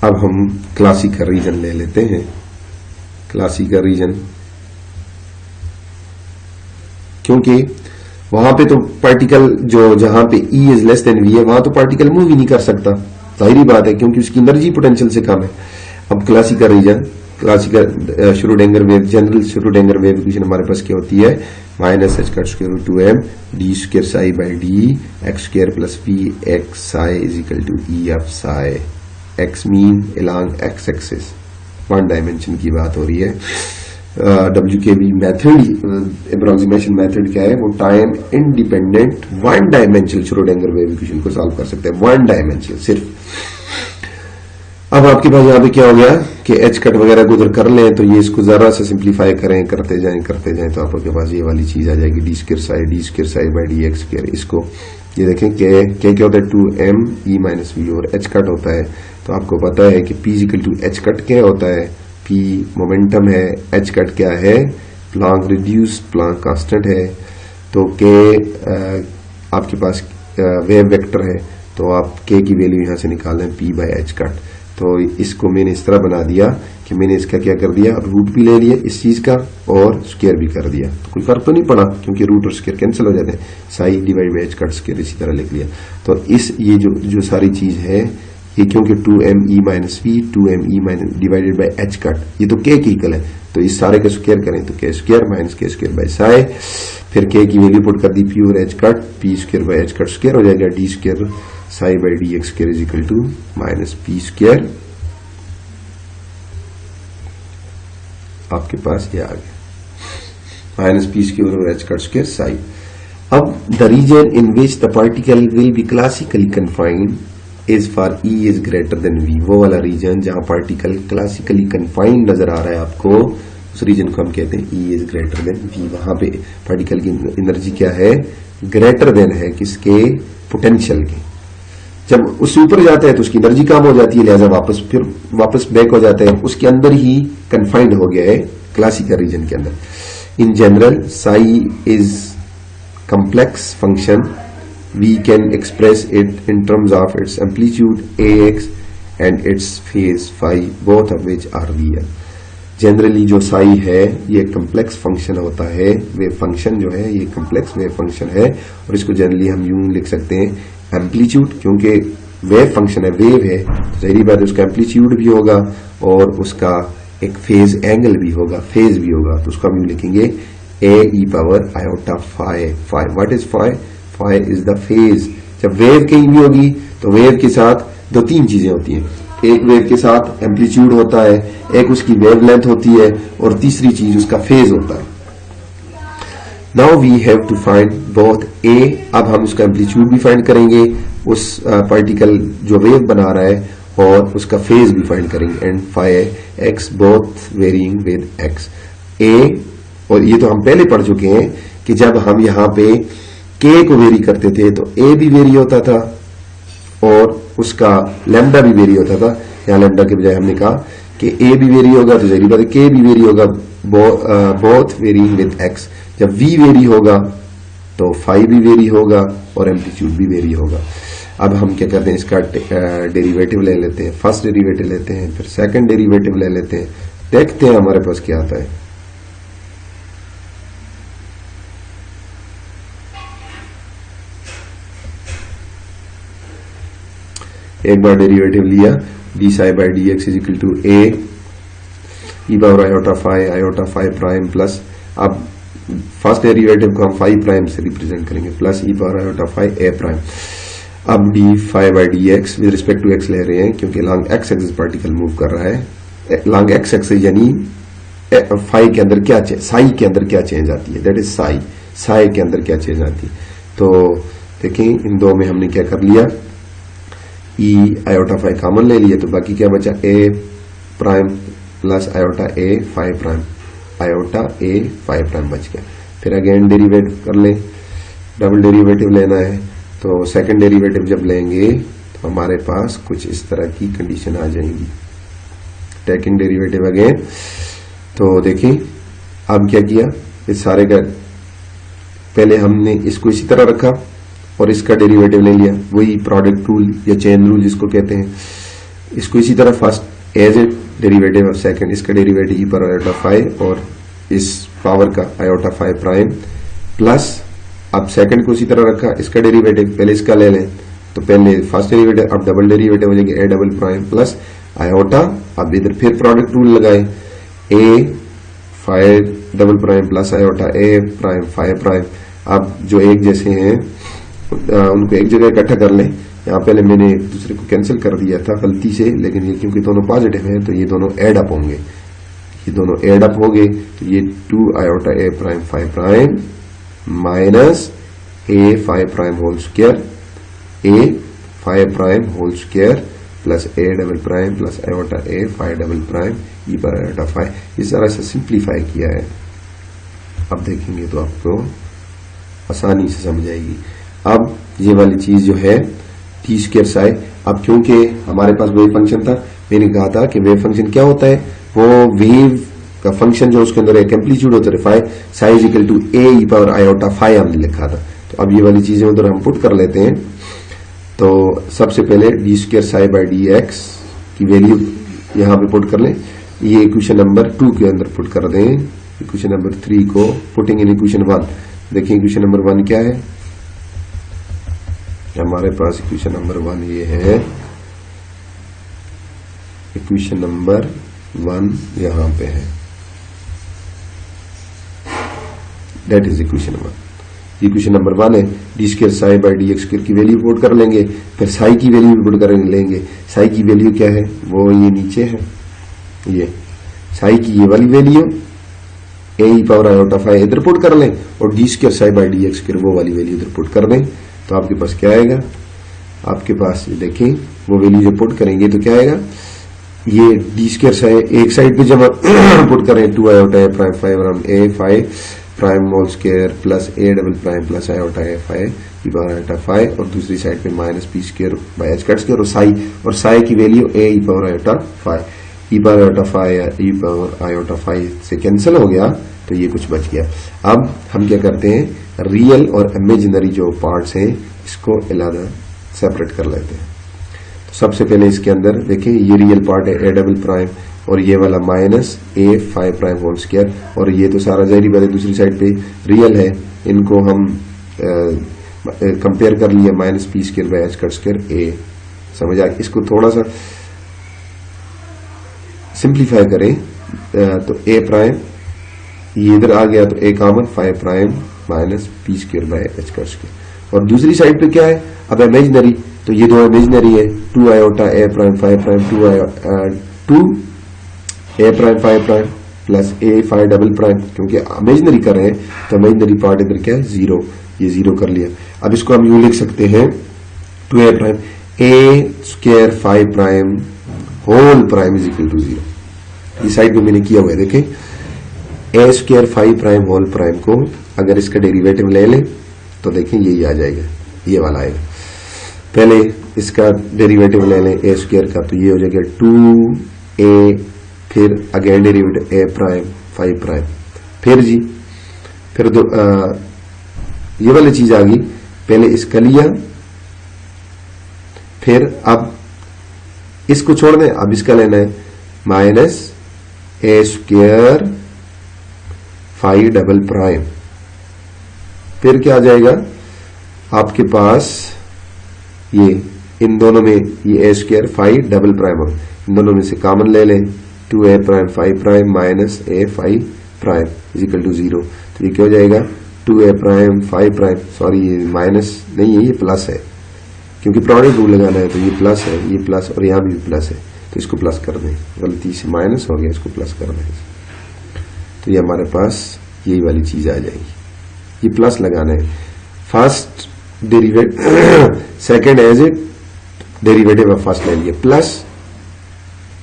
अब हम क्लासिकल रीजन ले लेते हैं। क्लासिकल रीजन, क्योंकि वहां पे तो पार्टिकल जो, जहां पे E is less than V है, वहां तो पार्टिकल मूव ही नहीं कर सकता, जाहिर बात है, क्योंकि उसकी एनर्जी पोटेंशियल से कम है। अब classical region, classical Schrodinger wave, general Schrodinger wave equation हमारे पास क्या होती है? Minus (h²2m d² psi by d x² plus p x psi is equal to E of psi x mean along x axis. One dimension की बात हो रही है। WKB मेथड, अप्रोक्सीमेशन मेथड क्या है? वो time independent one dimensional Schrodinger wave equation को solve कर सकते हैं, वन डायमेंशनल सिर्फ। अब आपके पास यहाँ पे क्या हो गया कि एच कट वगैरह को उधर कर लें, तो ये इसको जरा सा सिंप्लीफाई करें, करते जाएं तो आपके पास ये वाली चीज आ जाएगी, d² psi by dx²। इसको ये देखें क्या होता है? 2m E minus v, और एच कट होता है तो आपको पता है कि P equal to H cut क्या होता है? P मोमेंटम है, एच कट क्या है? प्लांक रिड्यूस्ड प्लांक कांस्टेंट है। तो K आपके पास वेव वेक्टर है, तो आप K की वैल्यू यहां से निकाल लें, P बाय एच कट। तो इसको मैंने इस तरह बना दिया कि मैंने इसका क्या कर दिया? रूट भी ले लिया इस चीज का और स्क्वायर भी कर दिया, तो कोई फर्क तो नहीं पड़ा क्योंकि रूट और स्क्वायर कैंसिल हो जाते हैं। Sai divide by h cut square इसी तरह लिख लिया। तो इस ये जो सारी चीज है ये, क्योंकि 2m E minus v 2m E minus divided by h cut, ये तो K की इक्वल है, तो इस सारे का स्क्वायर करें तो k² minus k² bye Sai, फिर K की वैल्यू पुट कर दी P और H cut, p² by h cut square हो जाएगा, d² psi by dx² is equal to minus p²। आपके पास ये आ गया माइनस p² और एच कट स्क्वायर साई। अब the region in which the particle will be classically confined is for E is greater than V। वो वाला reason जहां particle classically confined नजर आ रहा है आपको, उस रीजन को हम कहते हैं E is greater than V। वहां पे पार्टिकल की एनर्जी क्या है? ग्रेटर देन है किसके? पोटेंशियल के। जब उससे ऊपर जाता है तो उसकी एनर्जी कम हो जाती है, लिहाजा वापस बैक हो जाता है, उसके अंदर ही कन्फाइंड हो गया है क्लासिकल रीजन के अंदर। In general Sai is complex function, we can express it in terms of its amplitude AX and its phase phi, both of which are real। Generally जो साई है ये कम्प्लेक्स फंक्शन होता है, वेव फंक्शन जो है ये कम्प्लेक्स वेव फंक्शन है, और इसको जनरली हम यूं लिख सकते हैं एम्पलीट्यूड, क्योंकि वेव फंक्शन है, वेव है, जाहिर बात है उसका एम्पलीट्यूड भी होगा और उसका एक फेज एंगल भी होगा, फेज भी होगा, तो उसको हम यूं लिखेंगे AE power iota phi. What is phi? Phi is the phase. जब वेव कहीं भी होगी तो वेव के साथ दो तीन चीजें होती हैं, एक वेव के साथ एम्पलीट्यूड होता है, एक उसकी वेव लेंथ होती है, और तीसरी चीज उसका फेज होता है। Now we have to find both A. अब हम उसका एम्पलीट्यूड भी फाइंड करेंगे, उस पार्टिकल जो वेव बना रहा है, और उसका फेज भी फाइंड करेंगे, and phi x both varying with x. ए, और ये तो हम पहले पढ़ चुके हैं कि जब हम यहाँ पे K को वेरी करते थे तो A भी वेरी होता था और उसका लैम्डा भी वेरी होता था। यहाँ लैम्डा के बजाय हमने कहा कि A भी वेरी होगा तो जाहिर बात है K भी वेरी होगा, बोथ वेरिंग विद x। जब V वेरी होगा तो फाई भी वेरी होगा और एम्पलीट्यूड भी वेरी होगा। अब हम क्या करते हैं, इसका डेरिवेटिव ले लेते हैं, फर्स्ट डेरिवेटिव लेते हैं, फिर सेकंड डेरिवेटिव ले लेते हैं, देखते हैं हमारे पास क्या आता है। एक बार डेरिवेटिव लिया, d psi by D x is equal to A E power iota phi prime plus, अब फर्स्ट डेरिवेटिव को हम फाई प्राइम से रिप्रेजेंट करेंगे, plus e power iota phi A prime. अब d phi by D x with respect to x ले रहे हैं क्योंकि long x axis particle move कर रहा है, लॉन्ग एक्स एक्सिस यानी फाई के अंदर क्या साई के अंदर क्या चेंज आती है, दैट इज साई, साई के अंदर क्या चेंज आती है। तो देखें इन दो में हमने क्या कर लिया, ई आयोटा फाई कॉमन ले लिया, तो बाकी क्या बचा, ए प्राइम प्लस आयोटा ए फाई प्राइम, आयोटा ए फाई प्राइम बच गया। फिर अगेन डेरिवेटिव कर ले, डबल डेरिवेटिव लेना है, तो सेकंड डेरिवेटिव जब लेंगे तो हमारे पास कुछ इस तरह की कंडीशन आ जाएंगी। टेकिंग डेरिवेटिव अगेन, तो देखिए अब क्या किया, इस सारे का पहले हमने इसको इसी तरह रखा और इसका डेरिवेटिव ले लिया, वही प्रोडक्ट रूल या चेन रूल जिसको कहते हैं, इसको इसी तरह first as a derivative of second, इसका डेरिवेटिव ई पर आयोटा फाइव और इस पावर का आयोटा फाइव प्राइम प्लस, अब सेकंड को इसी तरह रखा, इसका डेरिवेटिव पहले इसका ले लें, तो पहले फर्स्ट डेरिवेटिव, अब डबल डेरिवेटिव हो जाएगी A double prime plus iota, अब इधर फिर प्रोडक्ट रूल लगाए, A phi double prime plus iota A prime phi prime. अब जो एक जैसे हैं उनको एक जगह इकट्ठा कर लें, यहाँ पहले मैंने एक दूसरे को कैंसिल कर दिया था गलती से, लेकिन ये क्योंकि दोनों पॉजिटिव हैं तो ये दोनों एड अप होंगे, ये दोनों एड अप हो गए, तो ये 2 iota A prime phi prime minus A five prime whole square, A five prime whole square plus A double prime plus iota A phi double prime e पर iota five, इस तरह से simplify किया है। अब देखेंगे तो आपको आसानी से समझ आएगी। अब ये वाली चीज जो है टी स्क्वायर साई, अब क्योंकि हमारे पास वेव फंक्शन था, मैंने कहा था कि वेव फंक्शन क्या होता है, वो वेव का फंक्शन जो उसके अंदर एक एम्पलीट्यूड होता है phi, psi is equal to A E power iota phi हमने लिखा था। तो अब ये वाली चीजें उधर हम पुट कर लेते हैं। तो सबसे पहले D square Sai by D x की वैल्यू यहां पे पुट कर लें, ये इक्वेशन नंबर 2 के अंदर पुट कर दें, इक्वेशन नंबर 3 को पुटिंग इन इक्वेशन 1। देखिए इक्वेशन नंबर 1 क्या है, हमारे पास इक्वेशन नंबर 1 ये है, इक्वेशन नंबर 1 यहां पे है, that is equation 1। Equation number 1 है, D square Sai by D x square की वैल्यू पुट कर लेंगे, फिर साई की वैल्यू भी पुट कर लेंगे। साई की वैल्यू क्या है, वो ये नीचे है, ये साई की ये वाली value A E power iota five इधर पुट कर लें और D square Sai by D x square वो वाली वैल्यू इधर पुट कर दें, तो आपके पास क्या आएगा, आपके पास देखें वो वैल्यू जब पुट करेंगे तो क्या आएगा, ये डी स्क्वायर साई एक साइड पे जब पुट करें 2 iota A prime five A five prime whole square plus A double prime plus iota A five e power iota five, और दूसरी साइड पे minus P square by H cut square, और psi की value A E power iota five, e power iota five e power iota five से cancel हो गया, तो ये कुछ बच गया। अब हम क्या करते हैं, रियल और इमेजिनरी जो पार्ट्स हैं इसको अलग सेपरेट कर लेते हैं। तो सबसे पहले इसके अंदर देखें, ये रियल पार्ट है ए डबल प्राइम और ये वाला minus A five prime whole square, और ये तो सारा जाहिर बात है दूसरी साइड पे रियल है, इनको हम कंपेयर कर लिया minus P square by H cut square A, समझ आ। इसको थोड़ा सा सिंप्लीफाई करें तो ए प्राइम ये इधर आ गया, तो A common phi prime minus P square by H cut square, और दूसरी साइड पे क्या है अब इमेजिनरी, तो ये दो इमेजिनरी है 2 iota A prime phi prime 2 A prime phi prime plus A phi double prime, क्योंकि इमेजिनरी कर रहे हैं तो इमेजिनरी पार्ट इधर क्या है 0, ये 0 कर लिया। अब इसको हम यूं लिख सकते हैं 2 A prime A square phi prime whole prime is equal to 0। इस साइड में मैंने किया हुआ है, देखें A square phi prime whole prime को अगर इसका डेरिवेटिव ले लें तो देखें यही आ जाएगा, ये वाला आएगा। पहले इसका डेरिवेटिव ले लें ए स्क्वायर का, तो ये हो जाएगा 2a, फिर अगेन डेरिवेटिव ए प्राइम फाइव प्राइम, फिर जी फिर ये वाली चीज आ गई, पहले इसका लिया, फिर अब इसको छोड़ दें, अब इसका लेना है माइनस ए स्क्वायर फाइव डबल प्राइम, फिर क्या आ जाएगा आपके पास, ये इन दोनों में ये A square phi double prime हो, इन दोनों में से कॉमन ले लें 2 A prime phi prime minus A five prime is equal to 0, तो ये क्या हो जाएगा 2 A prime phi prime, sorry ये माइनस नहीं है ये प्लस है, क्योंकि प्रोडक्ट रूल लगाना है, तो ये प्लस है, ये प्लस और यहाँ भी प्लस है, तो इसको प्लस कर दें, गलती से माइनस हो गया इसको प्लस कर दें। तो ये हमारे पास यही वाली चीज आ जाएगी, ये प्लस लगाना है। First derivative second as it derivative of first ले लिए, plus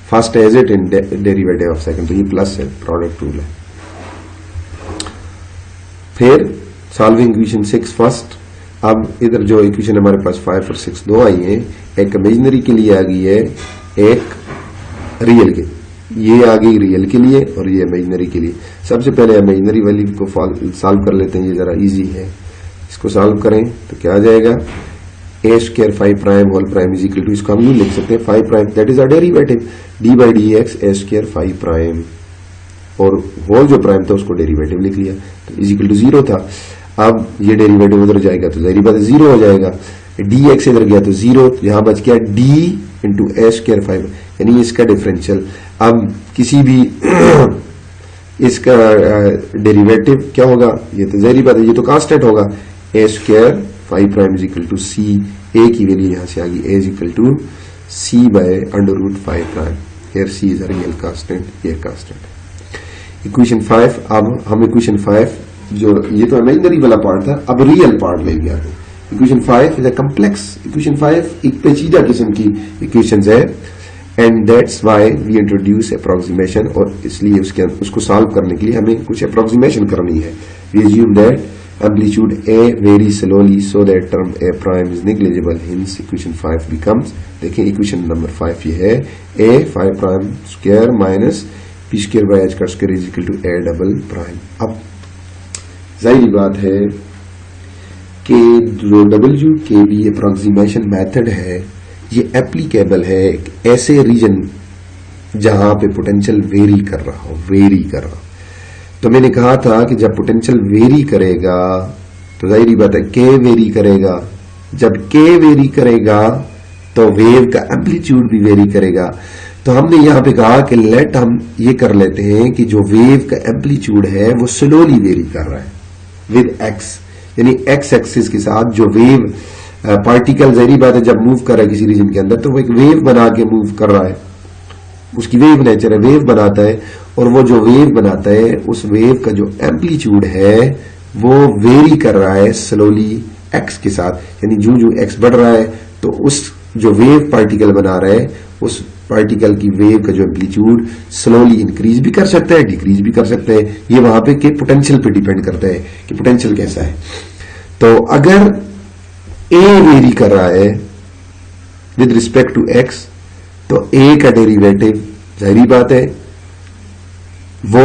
first as it in derivative of second, तो ये प्लस है, प्रोडक्ट रूल है। फिर सॉल्विंग इक्वेशन 6 फर्स्ट। अब इधर जो इक्वेशन हमारे पास 5 और 6 दो आई है, एक इमेजिनरी के लिए आ गई है, एक रियल के, ये आ गई रियल के लिए और ये इमेजिनरी के लिए। सबसे पहले इमेजिनरी वाली को सॉल्व कर लेते हैं, ये जरा इजी है। इसको सॉल्व करें तो क्या आ जाएगा, A square 5 prime whole prime is equal to, इसको हम यूं लिख सकते हैं 5 prime that is a derivative D by D X A square 5 prime, और होल जो प्राइम था उसको डेरिवेटिव लिख लिया, तो इज इक्वल टू 0 था। अब ये डेरिवेटिव उधर जाएगा तो जाहिर बात है 0 हो जाएगा, डी एक्स इधर गया तो 0, तो यहां बच गया डी इंटू ए स्क्वायर 5, यानी इसका डिफरेंशियल। अब किसी भी इसका डेरिवेटिव क्या होगा, ये तो जाहिर बात है ये तो कांस्टेंट होगा, A square 5 prime is equal to C, A की वैल्यू यहां से आ गई, A is equal to C by under root 5 prime, here C is a real constant, ये कांस्टेंट। इक्वेशन 5, अब हम इक्वेशन 5 जो ये तो इमेजिनरी वाला पार्ट था, अब रियल पार्ट ले लिया। Equation 5 is a complex, equation 5 एक पेचीदा किस्म की इक्वेशंस है, and that's why we introduce approximation, और इसलिए उसको सॉल्व करने के लिए हमें कुछ अप्रोक्सीमेशन करनी है। We assume that amplitude A varies slowly so that term A prime is negligible, hence equation 5 becomes, देखिए इक्वेशन नंबर 5 ये है, A 5 prime square minus P square by H square is equal to A double prime। अब जाहिर बात है कि जो WKB approximation method है ये एप्लीकेबल है एक ऐसे रीजन जहां पे पोटेंशियल वेरी कर रहा हो, तो मैंने कहा था कि जब पोटेंशियल वेरी करेगा तो जाहिर बात है के वेरी करेगा, जब के वेरी करेगा तो वेव का एम्पलीट्यूड भी वेरी करेगा। तो हमने यहां पे कहा कि लेट हम ये कर लेते हैं कि जो वेव का एम्पलीट्यूड है वो स्लोली वेरी कर रहा है विद एक्स, यानी एक्स एक्सिस के साथ जो वेव पार्टिकल जाहिर बात है जब मूव कर रहा है किसी रीजन के अंदर तो वो एक वेव बना के मूव कर रहा है, उसकी वेव नेचर है, वेव बनाता है, और वो जो वेव बनाता है उस वेव का जो एम्पलीट्यूड है वो वेरी कर रहा है स्लोली एक्स के साथ, यानी जो जो एक्स बढ़ रहा है तो उस जो वेव पार्टिकल बना रहा है उस पार्टिकल की वेव का जो एम्पलीट्यूड स्लोली इंक्रीज भी कर सकता है, डिक्रीज भी कर सकता है, ये वहां पे के पोटेंशियल पे डिपेंड करता है कि पोटेंशियल कैसा है। तो अगर ए वेरी कर रहा है विद रिस्पेक्ट टू एक्स तो ए का डेरिवेटिव जाहिर बात है वो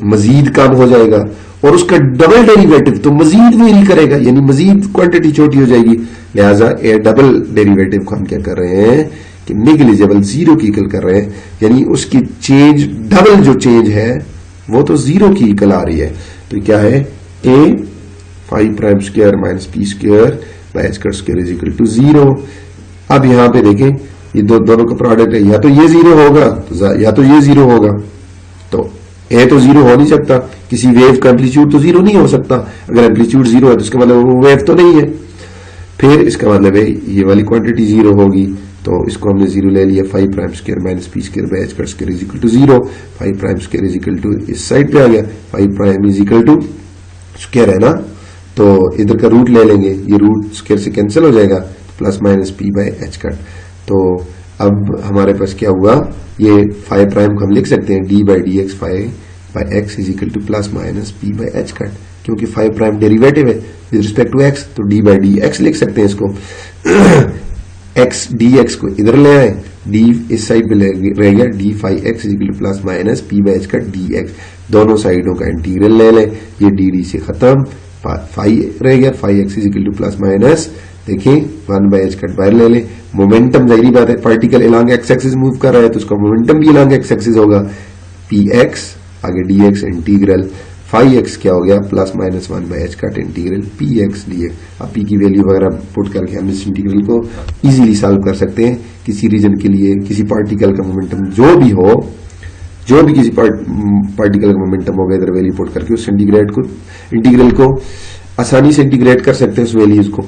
मजीद कम हो जाएगा, और उसका डबल डेरिवेटिव तो मजीद वेरी करेगा, यानी मजीद क्वांटिटी छोटी हो जाएगी, लिहाजा ए डबल डेरिवेटिव को हम क्या कर रहे हैं कि नेग्लिजिबल, जीरो की इक्वल कर रहे हैं, यानी उसकी चेंज डबल जो चेंज है वो तो जीरो की इक्वल आ रही है। तो क्या है, A 5 prime square minus P square by h square is equal to 0। अब यहां पे देखें ये दोनों का प्रोडक्ट है, या तो ये 0 होगा तो या तो ये 0 होगा, तो ए तो 0 हो नहीं सकता, किसी वेव का एम्पलीट्यूड तो 0 नहीं हो सकता, अगर एम्पलीट्यूड 0 है तो इसका मतलब वो वेव तो नहीं है, फिर इसका मतलब है ये वाली क्वांटिटी 0 होगी, तो इसको हमने 0 ले लिया, 5 prime square minus P square by h square is equal to 0, 5 prime square is equal to इस साइड पे आ गया, 5 prime is equal to square है ना, तो इधर का रूट ले लेंगे, ये रूट स्क्वायर से कैंसिल हो जाएगा, plus minus P bye h cut. तो अब हमारे पास क्या हुआ, ये 5 प्राइम को हम लिख सकते हैं D by D x 5 by x is equal two plus minus P by H cut, क्योंकि 5 प्राइम डेरिवेटिव है विद रिस्पेक्ट टू एक्स, तो डी बाई डी एक्स लिख सकते हैं इसको। एक्स डी एक्स को इधर ले आए, डी इस साइड पे रह गया, D 5x is equal two plus minus P by H cut D x, दोनों साइडों का इंटीग्रल ले लें, ये डी डी से खत्म, 5 रह गया, 5x is equal two plus minus, देखिए 1 बाई एच कट बाहर ले लें। मोमेंटम जाहिर बात है पार्टिकल इलांग एक्स एक्सिस मूव कर रहा है तो उसका मोमेंटम भी इलांग एक्स एक्सिस होगा, px आगे dx इंटीग्रल 5x क्या हो गया plus minus 1 by H cut integral px dx। अब p की वैल्यू वगैरह पुट करके हम इस इंटीग्रल को इजीली सॉल्व कर सकते हैं। किसी रीजन के लिए किसी पार्टिकल का मोमेंटम जो भी हो, जो भी किसी पार्टिकल का मोमेंटम होगा इधर वैल्यू पुट करके उस इंटीग्रल को आसानी से इंटीग्रेट कर सकते हैं उस वैल्यूज को।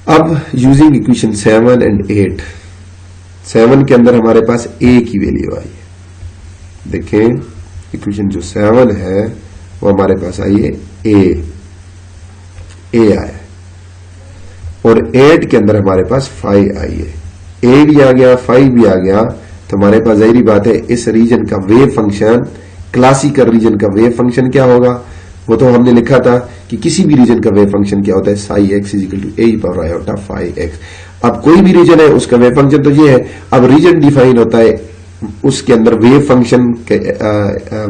अब यूजिंग इक्वेशन 7 एंड 8, 7 के अंदर हमारे पास a की वैल्यू आई है, देखें इक्वेशन जो 7 है वो हमारे पास आई है ए आया, और 8 के अंदर हमारे पास 5 आई है। ए भी आ गया, 5 भी आ गया, तो हमारे पास जाहिर बात है इस रीजन का वेव फंक्शन, क्लासिकल रीजन का वेव फंक्शन क्या होगा, वो तो हमने लिखा था कि किसी भी रीजन का वेव फंक्शन क्या होता है, psi x is equal to A power iota 5x। अब कोई भी रीजन है उसका वेव फंक्शन तो ये है। अब रीजन डिफाइन होता है उसके अंदर वेव फंक्शन के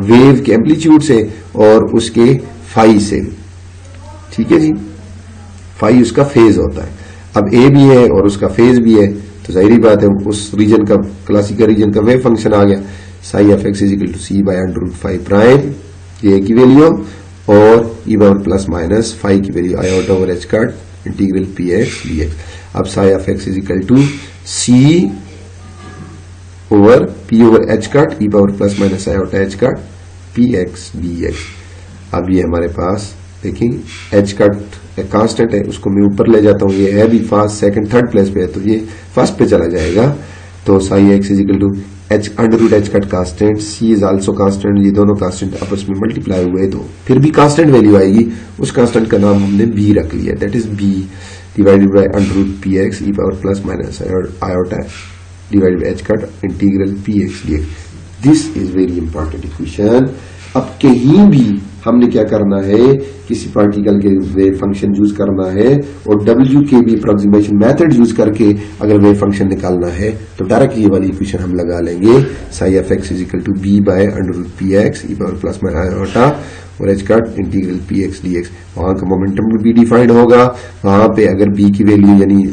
वेव के एम्पलीट्यूड से और उसके फाई से, ठीक है जी, फाई उसका फेज होता है। अब ए भी है और उसका फेज भी है, तो जाहिर बात है उस रीजन का, क्लासिकल रीजन का वेव फंक्शन आ गया psi F x is equal to C by √5 prime, ये की वैल्यू, और ई पावर प्लस माइनस 5 की value iota over H cut integral P x D X. अब psi F x is equal to C over P over H cut e power plus minus iota H cut P x D X. अब ये हमारे पास देखिए H cut constant है, उसको मैं ऊपर ले जाता हूं, ये है भी फर्स्ट सेकंड थर्ड प्लेस पे है, तो ये फर्स्ट पे चला जाएगा। तो psi x is equal to h under h cut constant, c is also constant, ये दोनों कांस्टेंट आपस में मल्टीप्लाई हुए तो फिर भी कांस्टेंट वैल्यू आएगी, उस कांस्टेंट का नाम हमने बी रख लिया, that is b divided by under P x e power plus minus iota divided by h cut integral P x D x. This is very important equation. अब कहीं भी हमने क्या करना है, किसी पार्टिकल के वेव फंक्शन यूज करना है और डब्ल्यू के बी अप्रोक्सीमेशन मेथड यूज करके अगर वेव फंक्शन निकालना है तो डायरेक्ट ये वाली इक्वेशन हम लगा लेंगे, psi F X is equal to B by under P x e power plus iota और H cut integral P x D X. वहां का मोमेंटम भी डिफाइंड होगा, वहां पे अगर बी की वैल्यू यानी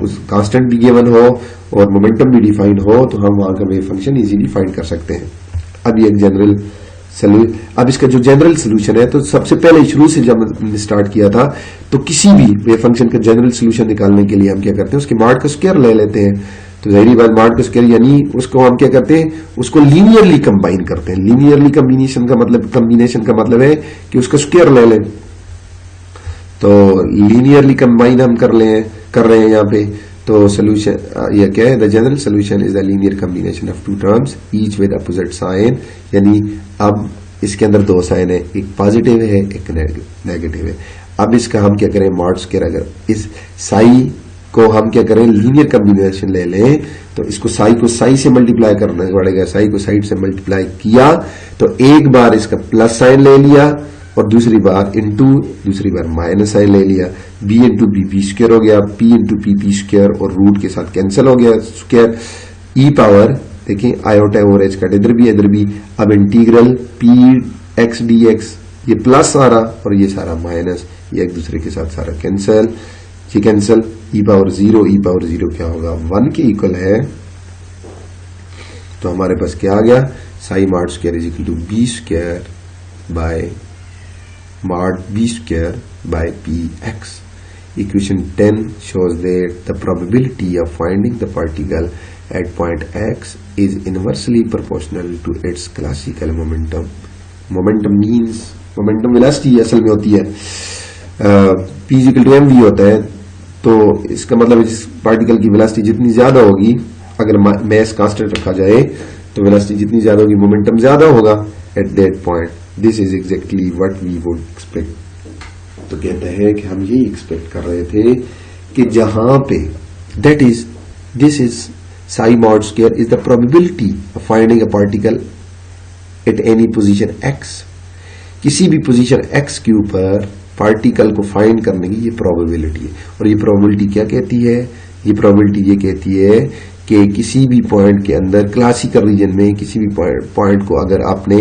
उस कांस्टेंट भी गिवन हो और मोमेंटम भी डिफाइंड हो तो हम वहां का वेव फंक्शन इजीली फाइंड कर सकते हैं। अब ये एक जनरल अब इसका जो जनरल सोल्यूशन है, तो सबसे पहले शुरू से जब हमने स्टार्ट किया था तो किसी भी वेव फंक्शन का जनरल सोल्यूशन निकालने के लिए हम क्या करते हैं, उसके मॉड का स्क्वायर ले लेते हैं। तो जाहिर बात मॉड का स्क्वायर यानी उसको हम क्या करते हैं, उसको लीनियरली कंबाइन करते हैं। लीनियरली कम्बिनेशन का मतलब है कि उसका स्क्वायर ले लें, तो लीनियरली कंबाइन हम कर रहे हैं यहाँ पे। तो सोल्यूशन ये क्या है, the general solution is the linear combination of two terms each with opposite sign, यानी अब इसके अंदर दो साइन है, एक पॉजिटिव है एक नेगेटिव है। अब इसका हम क्या करें, मॉड स्क्वायर, अगर इस साई को हम क्या करें लीनियर कॉम्बिनेशन ले लें तो इसको साई को साई से मल्टीप्लाई करना पड़ेगा, साई को साइड से मल्टीप्लाई किया तो एक बार इसका प्लस साइन ले लिया और दूसरी बार इनटू, दूसरी बार माइनस साइन ले लिया, b into b b square हो गया, p into p p square और रूट के साथ कैंसिल हो गया स्क्वायर, ई पावर देखिए आयोटा और एच कट इधर भी। अब integral P x D x, ये प्लस सारा और ये सारा माइनस, ये एक दूसरे के साथ सारा कैंसिल, ये कैंसिल, ई पावर जीरो क्या होगा 1 के इक्वल है। तो हमारे पास क्या आ गया, psi mod square is equal to b square by mod b square by px. Equation 10 shows that the probability of finding the particle at point x is inversely proportional to its classical momentum. Momentum means momentum velocity असल में होती है p is equal to mv होता है, तो इसका मतलब जिस पार्टिकल की वेलोसिटी जितनी ज्यादा होगी, अगर मास कांस्टेंट रखा जाए तो वेलोसिटी जितनी ज्यादा होगी मोमेंटम ज्यादा होगा at that point. This is exactly what we would expect. तो कहते हैं कि हम ये एक्सपेक्ट कर रहे थे कि जहां पे that is this is Sai mod square is the probability of finding a particle at any position x, किसी भी पोजीशन x के ऊपर पार्टिकल को फाइंड करने की ये प्रोबेबिलिटी है। और ये प्रोबेबिलिटी क्या कहती है, ये प्रोबेबिलिटी ये कहती है कि किसी भी पॉइंट के अंदर क्लासिकल रीजन में किसी भी पॉइंट को अगर आपने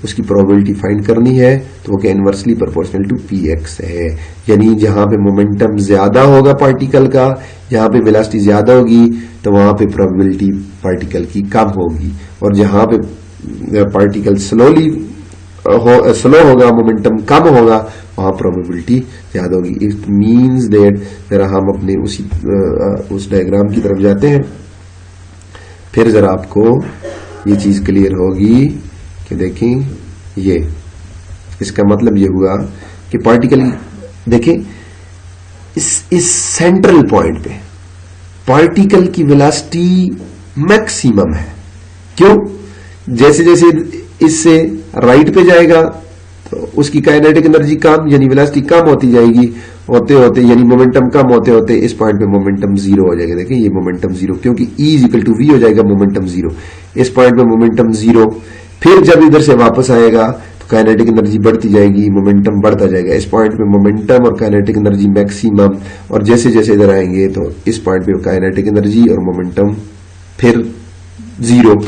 उसकी प्रोबेबिलिटी फाइंड करनी है तो वो क्या इनवर्सली प्रोपोर्शनल टू px है, यानी जहां पे मोमेंटम ज्यादा होगा पार्टिकल का, जहां पे वेलोसिटी ज्यादा होगी तो वहां पे प्रोबेबिलिटी पार्टिकल की कम होगी, और जहां पे पार्टिकल स्लो होगा, मोमेंटम कम होगा, वहां प्रोबेबिलिटी ज्यादा होगी। इट मींस दैट जरा हम अपने उस डायग्राम की तरफ जाते हैं, फिर जरा आपको ये चीज क्लियर होगी कि देखें ये इसका मतलब ये हुआ कि पार्टिकल देखें इस सेंट्रल पॉइंट पे पार्टिकल की वेलोसिटी मैक्सिमम है। क्यों? जैसे जैसे इससे राइट पे जाएगा तो उसकी काइनेटिक एनर्जी कम यानी वेलोसिटी कम होती जाएगी, होते होते यानी मोमेंटम कम होते होते इस पॉइंट पे मोमेंटम जीरो हो जाएगा। देखिए ये मोमेंटम जीरो, क्योंकि E इक्वल टू V हो जाएगा मोमेंटम जीरो, इस पॉइंट पे मोमेंटम जीरो। फिर जब इधर से वापस आएगा तो काइनेटिक एनर्जी बढ़ती जाएगी, मोमेंटम बढ़ता जाएगा। इस पॉइंट पे मोमेंटम और काइनेटिक एनर्जी मैक्सिमम, और जैसे जैसे इधर आएंगे तो इस पॉइंट पे काइनेटिक एनर्जी और मोमेंटम फिर जीरो।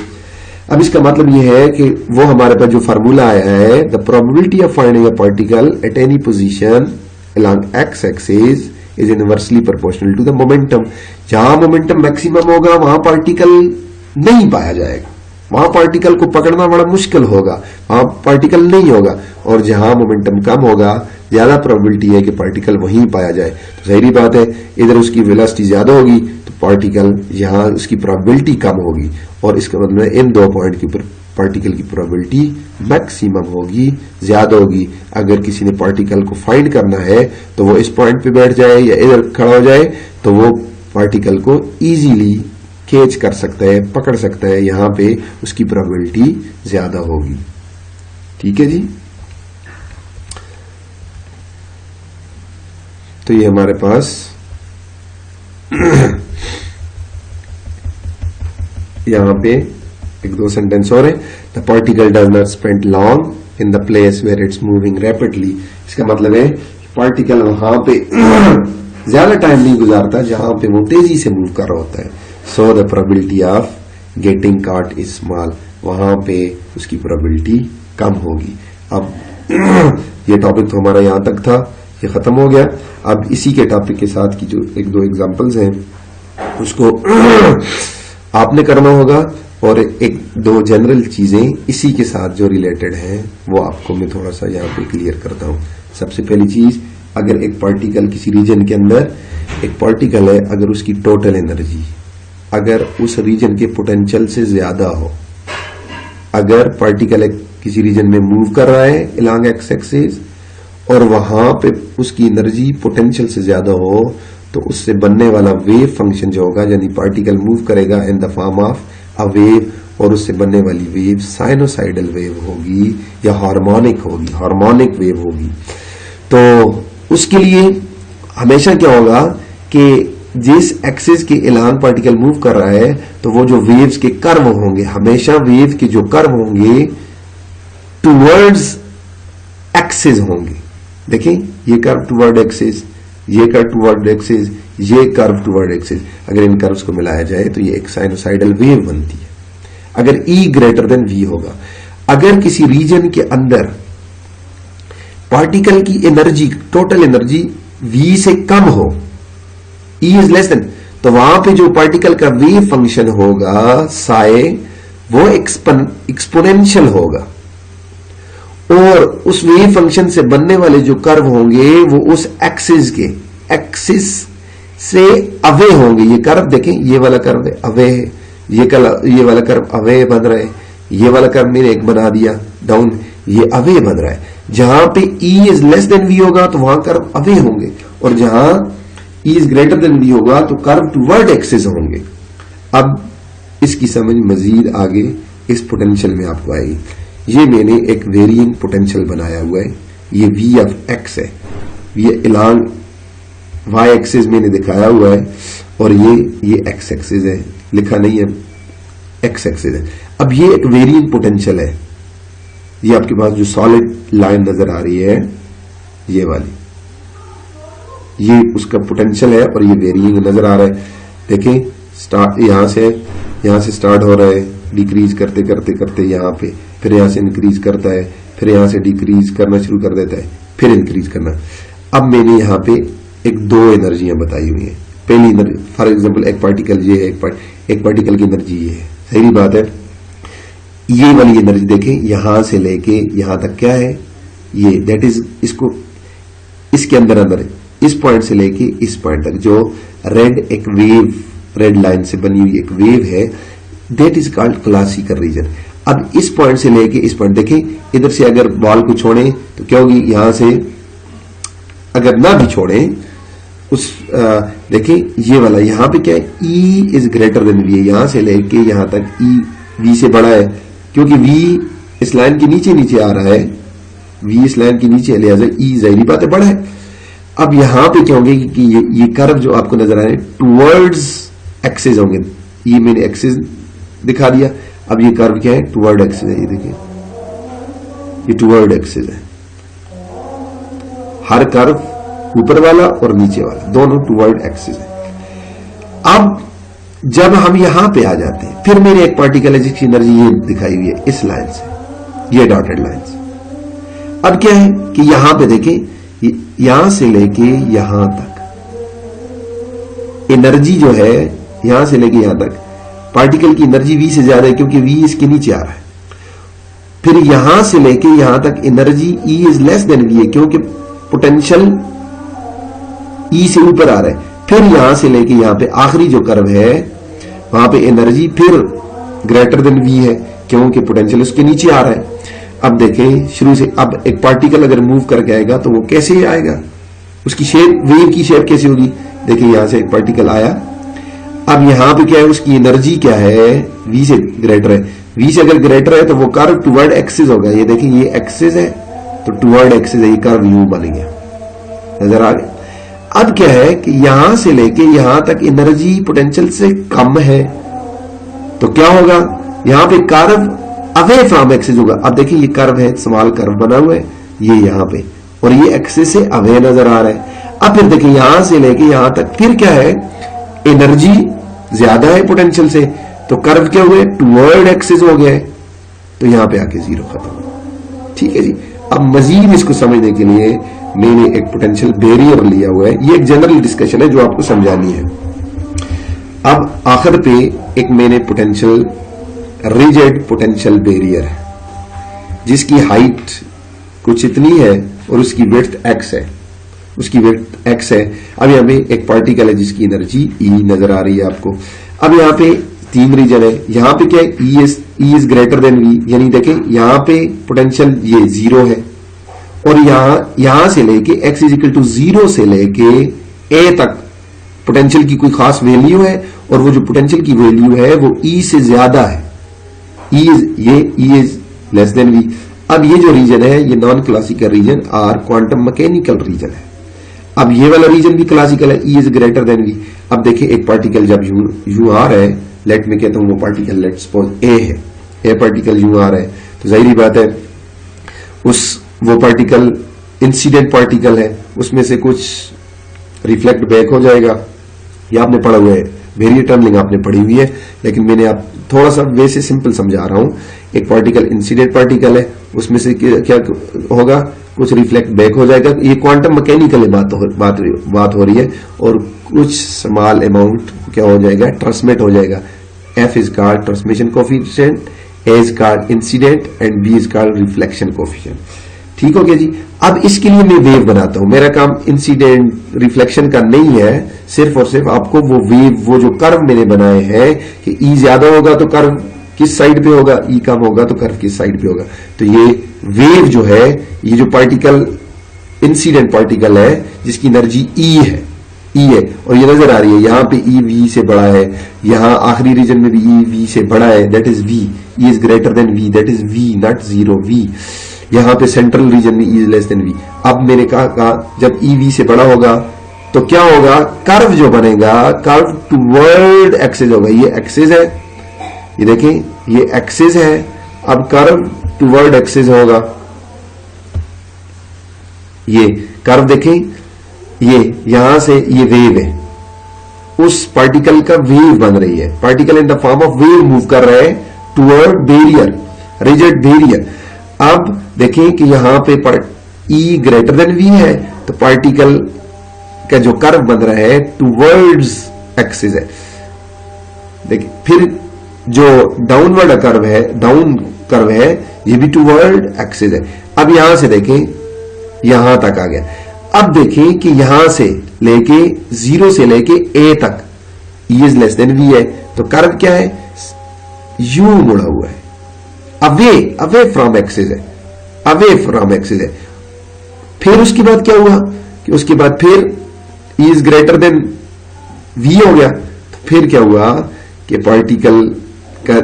अब इसका मतलब यह है कि वो हमारे पास जो फार्मूला आया है, the probability of finding a particle at any position along x axis is inversely proportional to the momentum। जहां मोमेंटम मैक्सिमम होगा वहां पार्टिकल नहीं पाया जाएगा, वहां पार्टिकल को पकड़ना बड़ा मुश्किल होगा, वहां पार्टिकल नहीं होगा। और जहां मोमेंटम कम होगा ज्यादा प्रोबेबिलिटी है कि पार्टिकल वहीं पाया जाए। तो जाहिर बात है इधर उसकी वेलोसिटी ज्यादा होगी तो पार्टिकल यहां उसकी प्रोबेबिलिटी कम होगी, और इसका मतलब है इन दो पॉइंट के ऊपर पार्टिकल की प्रोबेबिलिटी मैक्सिमम होगी, ज्यादा होगी। अगर किसी ने पार्टिकल को फाइंड करना है तो वो इस पॉइंट पे बैठ जाए या इधर खड़ा हो जाए तो वो पार्टिकल को इजीली कैच कर सकता है, पकड़ सकता है, यहां पे उसकी प्रोबेबिलिटी ज्यादा होगी। ठीक है जी। तो ये हमारे पास यहां पे एक दो सेंटेंस और है। The particle does not spend long in the place where it's moving rapidly. इसका मतलब है पार्टिकल वहां पे ज्यादा टाइम नहीं गुजारता जहां पे वो तेजी से मूव कर रहा होता है। So the probability of getting caught is small, वहां पे उसकी प्रोबेबिलिटी कम होगी। अब ये टॉपिक तो हमारा यहां तक था, ये खत्म हो गया। अब इसी के टॉपिक के साथ की जो एक दो एग्जांपल्स हैं उसको आपने करना होगा, और एक दो जनरल चीजें इसी के साथ जो रिलेटेड हैं वो आपको मैं थोड़ा सा यहाँ पे क्लियर करता हूँ। सबसे पहली चीज, अगर एक पार्टिकल किसी रीजन के अंदर एक पार्टिकल है, अगर उसकी टोटल एनर्जी अगर उस रीजन के पोटेंशियल से ज्यादा हो, अगर पार्टिकल किसी रीजन में मूव कर रहा है अलोंग एक्स एक्सिस और वहां पे उसकी एनर्जी पोटेंशियल से ज्यादा हो, तो उससे बनने वाला वेव फंक्शन जो होगा, यानी पार्टिकल मूव करेगा in the form of a wave, और उससे बनने वाली वेव साइनोसाइडल वेव होगी या हार्मोनिक होगी, हार्मोनिक वेव होगी। तो उसके लिए हमेशा क्या होगा कि जिस एक्सिस के अलोंग पार्टिकल मूव कर रहा है तो वो जो वेव्स के कर्व होंगे, हमेशा वेव के जो कर्व होंगे टुवर्ड्स एक्सिस होंगे। देखें ये कर्व टुवर्ड एक्सिस, ये कर्व टुवर्ड एक्सिस, ये कर्व टुवर्ड एक्सिस। अगर इन कर्व्स को मिलाया जाए तो ये एक साइनोसाइडल वेव बनती है अगर E ग्रेटर देन V होगा। अगर किसी रीजन के अंदर पार्टिकल की एनर्जी, टोटल एनर्जी V से कम हो, E इज लेस देन, तो वहां पे जो पार्टिकल का वेव फंक्शन होगा साए, वो एक्सपोनेंशियल होगा, और उस वेव फंक्शन से बनने वाले जो कर्व होंगे वो उस एक्सिस से अवे होंगे। ये कर्व देखें, ये वाला कर्व है अवे है, ये वाला कर्व अवे बन रहा है, ये वाला कर्व मैंने एक बना दिया डाउन, ये अवे बन रहा है। जहां पे E is less than V होगा तो वहां कर्व अवे होंगे, और जहां E is greater than V होगा तो कर्व टुवर्ड एक्सिस होंगे। अब इसकी समझ मजीद आगे इस पोटेंशियल में आपको आएगी। ये मैंने एक वेरिएंट पोटेंशियल बनाया हुआ है, ये V ऑफ X है, ये अलोंग Y एक्सिस मैंने दिखाया हुआ है, और ये X एक्सिस है, लिखा नहीं है, X एक्सिस है। अब ये एक वेरिएंट पोटेंशियल है, ये आपके पास जो सॉलिड लाइन नजर आ रही है ये वाली, ये उसका पोटेंशियल है, और ये वेरिएंट नजर आ रहा है। देखें स्टार्ट यहां से स्टार्ट हो रहा है, डिक्रीज करते करते करते यहाँ पे, फिर यहां से इंक्रीज करता है, फिर यहां से डिक्रीज करना शुरू कर देता है, फिर इंक्रीज करना। अब मैंने यहाँ पे एक दो एनर्जियां बताई हुई है। पहली एनर्जी फॉर एग्जांपल एक पार्टिकल ये है, एक पार्टिकल की एनर्जी ये है, सही बात है। ये वाली एनर्जी देखें यहां से लेके यहां तक क्या है, ये दैट इज, इसको इसके अंदर इस पॉइंट से लेके इस पॉइंट तक जो रेड एक वेव, रेड लाइन से बनी हुई एक वेव है, that is called classical region. अब इस पॉइंट से लेके इस पॉइंट देखें, इधर से अगर बॉल को छोड़े तो क्या होगी, यहां से अगर ना भी छोड़े उस देखें ये वाला यहां पे क्या है, E is greater than V है, यहां से लेके यहां तक E V से बड़ा है, क्योंकि V इस लाइन के नीचे नीचे आ रहा है, v इस लाइन के नीचे, लिहाजा e जाहिर बात है बड़ा है। अब यहां पे क्या होंगे कि ये कर्व जो आपको नजर आ रहे हैं टुवर्ड्स एक्सिस होंगे, ये मैंने एक्सिस दिखा दिया। अब ये कर्व क्या है, टुवर्ड एक्सिस है, ये देखिए ये टुवर्ड एक्सिस है। हर कर्व ऊपर वाला और नीचे वाला दोनों टुवर्ड एक्सिस है। अब जब हम यहां पे आ जाते हैं, फिर मेरे एक पार्टिकल है जिसकी एनर्जी ये दिखाई हुई है इस लाइन से, ये डॉटेड लाइन से। अब क्या है कि यहां पे देखें, यहां से लेके यहां तक एनर्जी जो है, यहां से लेके यहां तक पार्टिकल की एनर्जी v से ज्यादा है क्योंकि v इसके नीचे आ रहा है। फिर यहां से लेके यहां तक energy E is less than v है क्योंकि पोटेंशियल E से ऊपर आ रहा है। फिर यहां से लेके यहां पे आखिरी जो कर्व है वहां पे एनर्जी फिर ग्रेटर देन v है क्योंकि पोटेंशियल उसके नीचे आ रहा है। अब देखें शुरू से, अब एक पार्टिकल अगर मूव करके आएगा तो वो कैसे आएगा, उसकी शेप, वेव की शेप कैसे होगी। देखिए यहां से एक पार्टिकल आया, अब यहां पे क्या है, उसकी एनर्जी क्या है, v से ग्रेटर है। v से अगर ग्रेटर है तो वो कर्व टुवर्ड एक्सिस होगा। ये देखिए ये एक्सिस है तो टुवर्ड एक्सिस है, ये कर्व u बन गया, नजर आ गया। अब क्या है कि यहां से लेके यहां तक एनर्जी पोटेंशियल से कम है तो क्या होगा, यहां पे कर्व अवे फ्रॉम एक्सिस होगा। अब देखिए ये कर्व है, स्मॉल कर्व बना हुआ है ये यहां पे, और ये एक्सिस से अवे नजर आ रहा है। अब फिर देखिए यहां से लेके यहां तक फिर क्या है, एनर्जी ज्यादा है पोटेंशियल से, तो कर्व क्या हुए, टुवर्ड एक्सिस हो गया है, तो यहां पे आके जीरो खत्म। ठीक है जी। अब मजीद इसको समझने के लिए मैंने एक पोटेंशियल बैरियर लिया हुआ है, ये एक जनरल डिस्कशन है जो आपको समझानी है। अब आखिर पे एक मैंने पोटेंशियल रिजिड पोटेंशियल बैरियर है जिसकी हाइट कुछ इतनी है और उसकी विड्थ x है, उसकी विड्थ x है। अब यहां पे एक पार्टिकल है जिसकी एनर्जी E नजर आ रही है आपको। अब यहां पे तीन रीजन है, यहां पे क्या है, E is greater than v, यानी देखें यहां पे पोटेंशियल ये जीरो है और यहां से लेके x is equal to zero से लेके a तक पोटेंशियल की कोई खास वैल्यू है और वो जो पोटेंशियल की वैल्यू है वो E से ज्यादा है, E is less than v। अब ये जो रीजन है ये नॉन क्लासिकल रीजन और क्वांटम मैकेनिकल रीजन है। अब ये वाला रीजन भी क्लासिकल है, E is greater than v। अब देखिए एक पार्टिकल जब यू आ रहा है, लेट में कहता हूं वो पार्टिकल लेट सपोज A है, A पार्टिकल यू आ रहा है तो जाहिर बात है वो पार्टिकल इंसिडेंट पार्टिकल है, उसमें से कुछ रिफ्लेक्ट बैक हो जाएगा। ये आपने पढ़ा हुआ है, वेरिएट टनलिंग आपने पढ़ी हुई है, लेकिन मैंने आप थोड़ा सा वैसे सिंपल समझा रहा हूं। एक पार्टिकल इंसिडेंट पार्टिकल है, उसमें से क्या होगा, कुछ रिफ्लेक्ट बैक हो जाएगा। ये क्वांटम मैकेनिकल बात हो रही है, और कुछ स्मॉल अमाउंट क्या हो जाएगा, ट्रांसमिट हो जाएगा। F is called transmission coefficient, A is called incident and B is called reflection coefficient. ठीक हो गया जी। अब इसके लिए मैं वेव बनाता हूं, मेरा काम इंसिडेंट रिफ्लेक्शन का नहीं है, सिर्फ और सिर्फ आपको वो वेव, वो जो कर्व मैंने बनाए हैं कि E ज्यादा होगा तो कर्व किस साइड पे होगा, E कम होगा तो कर्व किस साइड पे होगा। तो ये वेव जो है, ये जो पार्टिकल इंसिडेंट पार्टिकल है जिसकी एनर्जी E है और ये नजर आ रही है, यहां पे E V से बड़ा है, यहां आखिरी रीजन में भी E V से बड़ा है, that is V। E is greater than V, that is V not zero V। यहां पे सेंट्रल रीजन में E is less than V। अब मैंने कहा जब E V से बड़ा होगा तो क्या होगा, कर्व जो बनेगा कर्व टुवर्ड एक्सिस होगा। ये एक्सिस है, ये देखें ये एक्सिस है, अब कर्व टुवर्ड एक्सिस होगा। ये कर्व देखें, ये यहां से ये वेव है, उस पार्टिकल का वेव बन रही है, particle in the form of wave move कर रहा है टुवर्ड बैरियर, रिजिड बैरियर। अब देखें कि यहां पे E ग्रेटर देन V है तो पार्टिकल का जो कर्व बन रहा है टुवर्ड्स एक्सिस है। देखिए फिर जो डाउनवर्ड कर्व है, डाउन कर्व है, ये भी टुवर्ड एक्सिस है। अब यहां से देखें यहां तक आ गया। अब देखें कि यहां से लेके जीरो से लेके A तक E is less than V है तो कर्व क्या है, U मुड़ा हुआ है, अवे फ्रॉम एक्सिस है, अवे फ्रॉम एक्सिस है। फिर उसके बाद क्या हुआ कि उसके बाद फिर E is greater than V हो गया, तो फिर क्या हुआ कि पार्टिकल का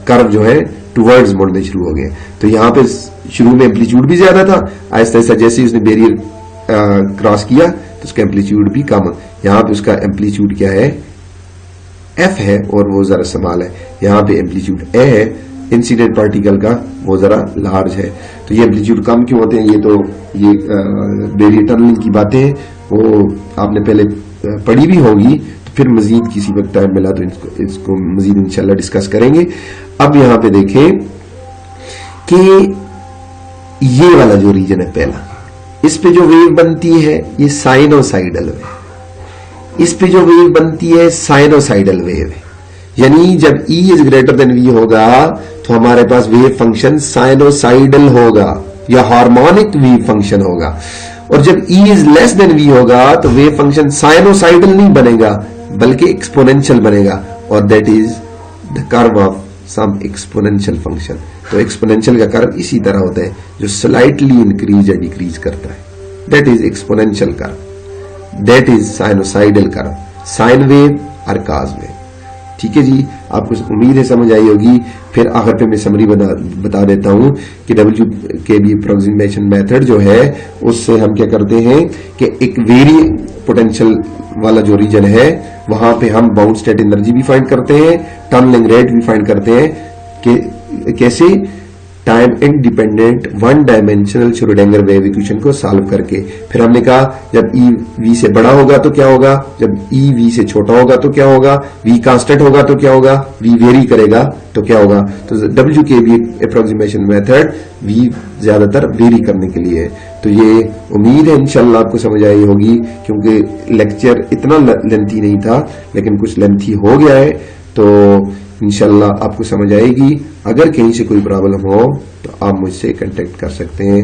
कर्व जो है टुवर्ड्स मुड़ने शुरू हो गए। तो यहाँ पे शुरू में एम्पलीट्यूड भी ज्यादा था, आहिस्ता आहिस्ता जैसे ही उसने बैरियर क्रॉस किया तो उसका एम्पलीट्यूड भी कम। यहाँ पे उसका एम्पलीट्यूड क्या है, एफ है, और वो जरा स्मॉल है। यहाँ पे एम्पलीट्यूड ए है इंसिडेंट पार्टिकल का, वो जरा लार्ज है। तो ये एम्पलीट्यूड कम क्यों होते हैं, ये बैरियर टनलिंग की बातें वो आपने पहले पढ़ी भी होगी, तो फिर मजीद किसी वक्त टाइम मिला तो इसको मजीद इंशाल्लाह डिस्कस करेंगे। अब यहां पे देखें कि ये वाला जो रीजन है पहला, इस पे जो वेव बनती है ये साइनोसाइडल वेव, इस पे जो वेव बनती है साइनोसाइडल वेव है। यानी जब E is greater than V होगा तो हमारे पास वेव फंक्शन साइनोसाइडल होगा या हार्मोनिक वेव फंक्शन होगा, और जब E is less than V होगा तो वेव फंक्शन साइनोसाइडल नहीं बनेगा बल्कि एक्सपोनेंशियल बनेगा, और that is the curve of some exponential function. तो एक्सपोनेंशियल का कर्व इसी तरह होता है जो स्लाइटली इंक्रीज या डिक्रीज करता है, that is exponential curve, that is sinusoidal curve, sine wave और कॉस वेव। ठीक है जी, आपको उम्मीद है समझ आई होगी। फिर आखिर पे मैं समरी बता देता हूं कि WKB अप्रोक्सीमेशन मेथड जो है उससे हम क्या करते हैं कि एक वेरी पोटेंशियल वाला जो रीजन है वहां पे हम बाउंड स्टेट एनर्जी भी फाइंड करते हैं, टनलिंग रेट भी फाइंड करते हैं कि कैसे time independent one dimensional Schrodinger wave equation को सॉल्व करके। फिर हमने कहा जब E V से बड़ा होगा तो क्या होगा, जब E V से छोटा होगा तो क्या होगा, V कांस्टेंट होगा तो क्या होगा, V वेरी करेगा तो क्या होगा। तो WKB अप्रोक्सीमेशन मेथड V ज्यादातर वेरी करने के लिए है। तो ये उम्मीद है इंशाल्लाह आपको समझ आई होगी, क्योंकि लेक्चर इतना लेंथी नहीं था लेकिन कुछ लेंथी हो गया है, तो इंशाल्लाह आपको समझ आएगी। अगर कहीं से कोई प्रॉब्लम हो तो आप मुझसे कांटेक्ट कर सकते हैं।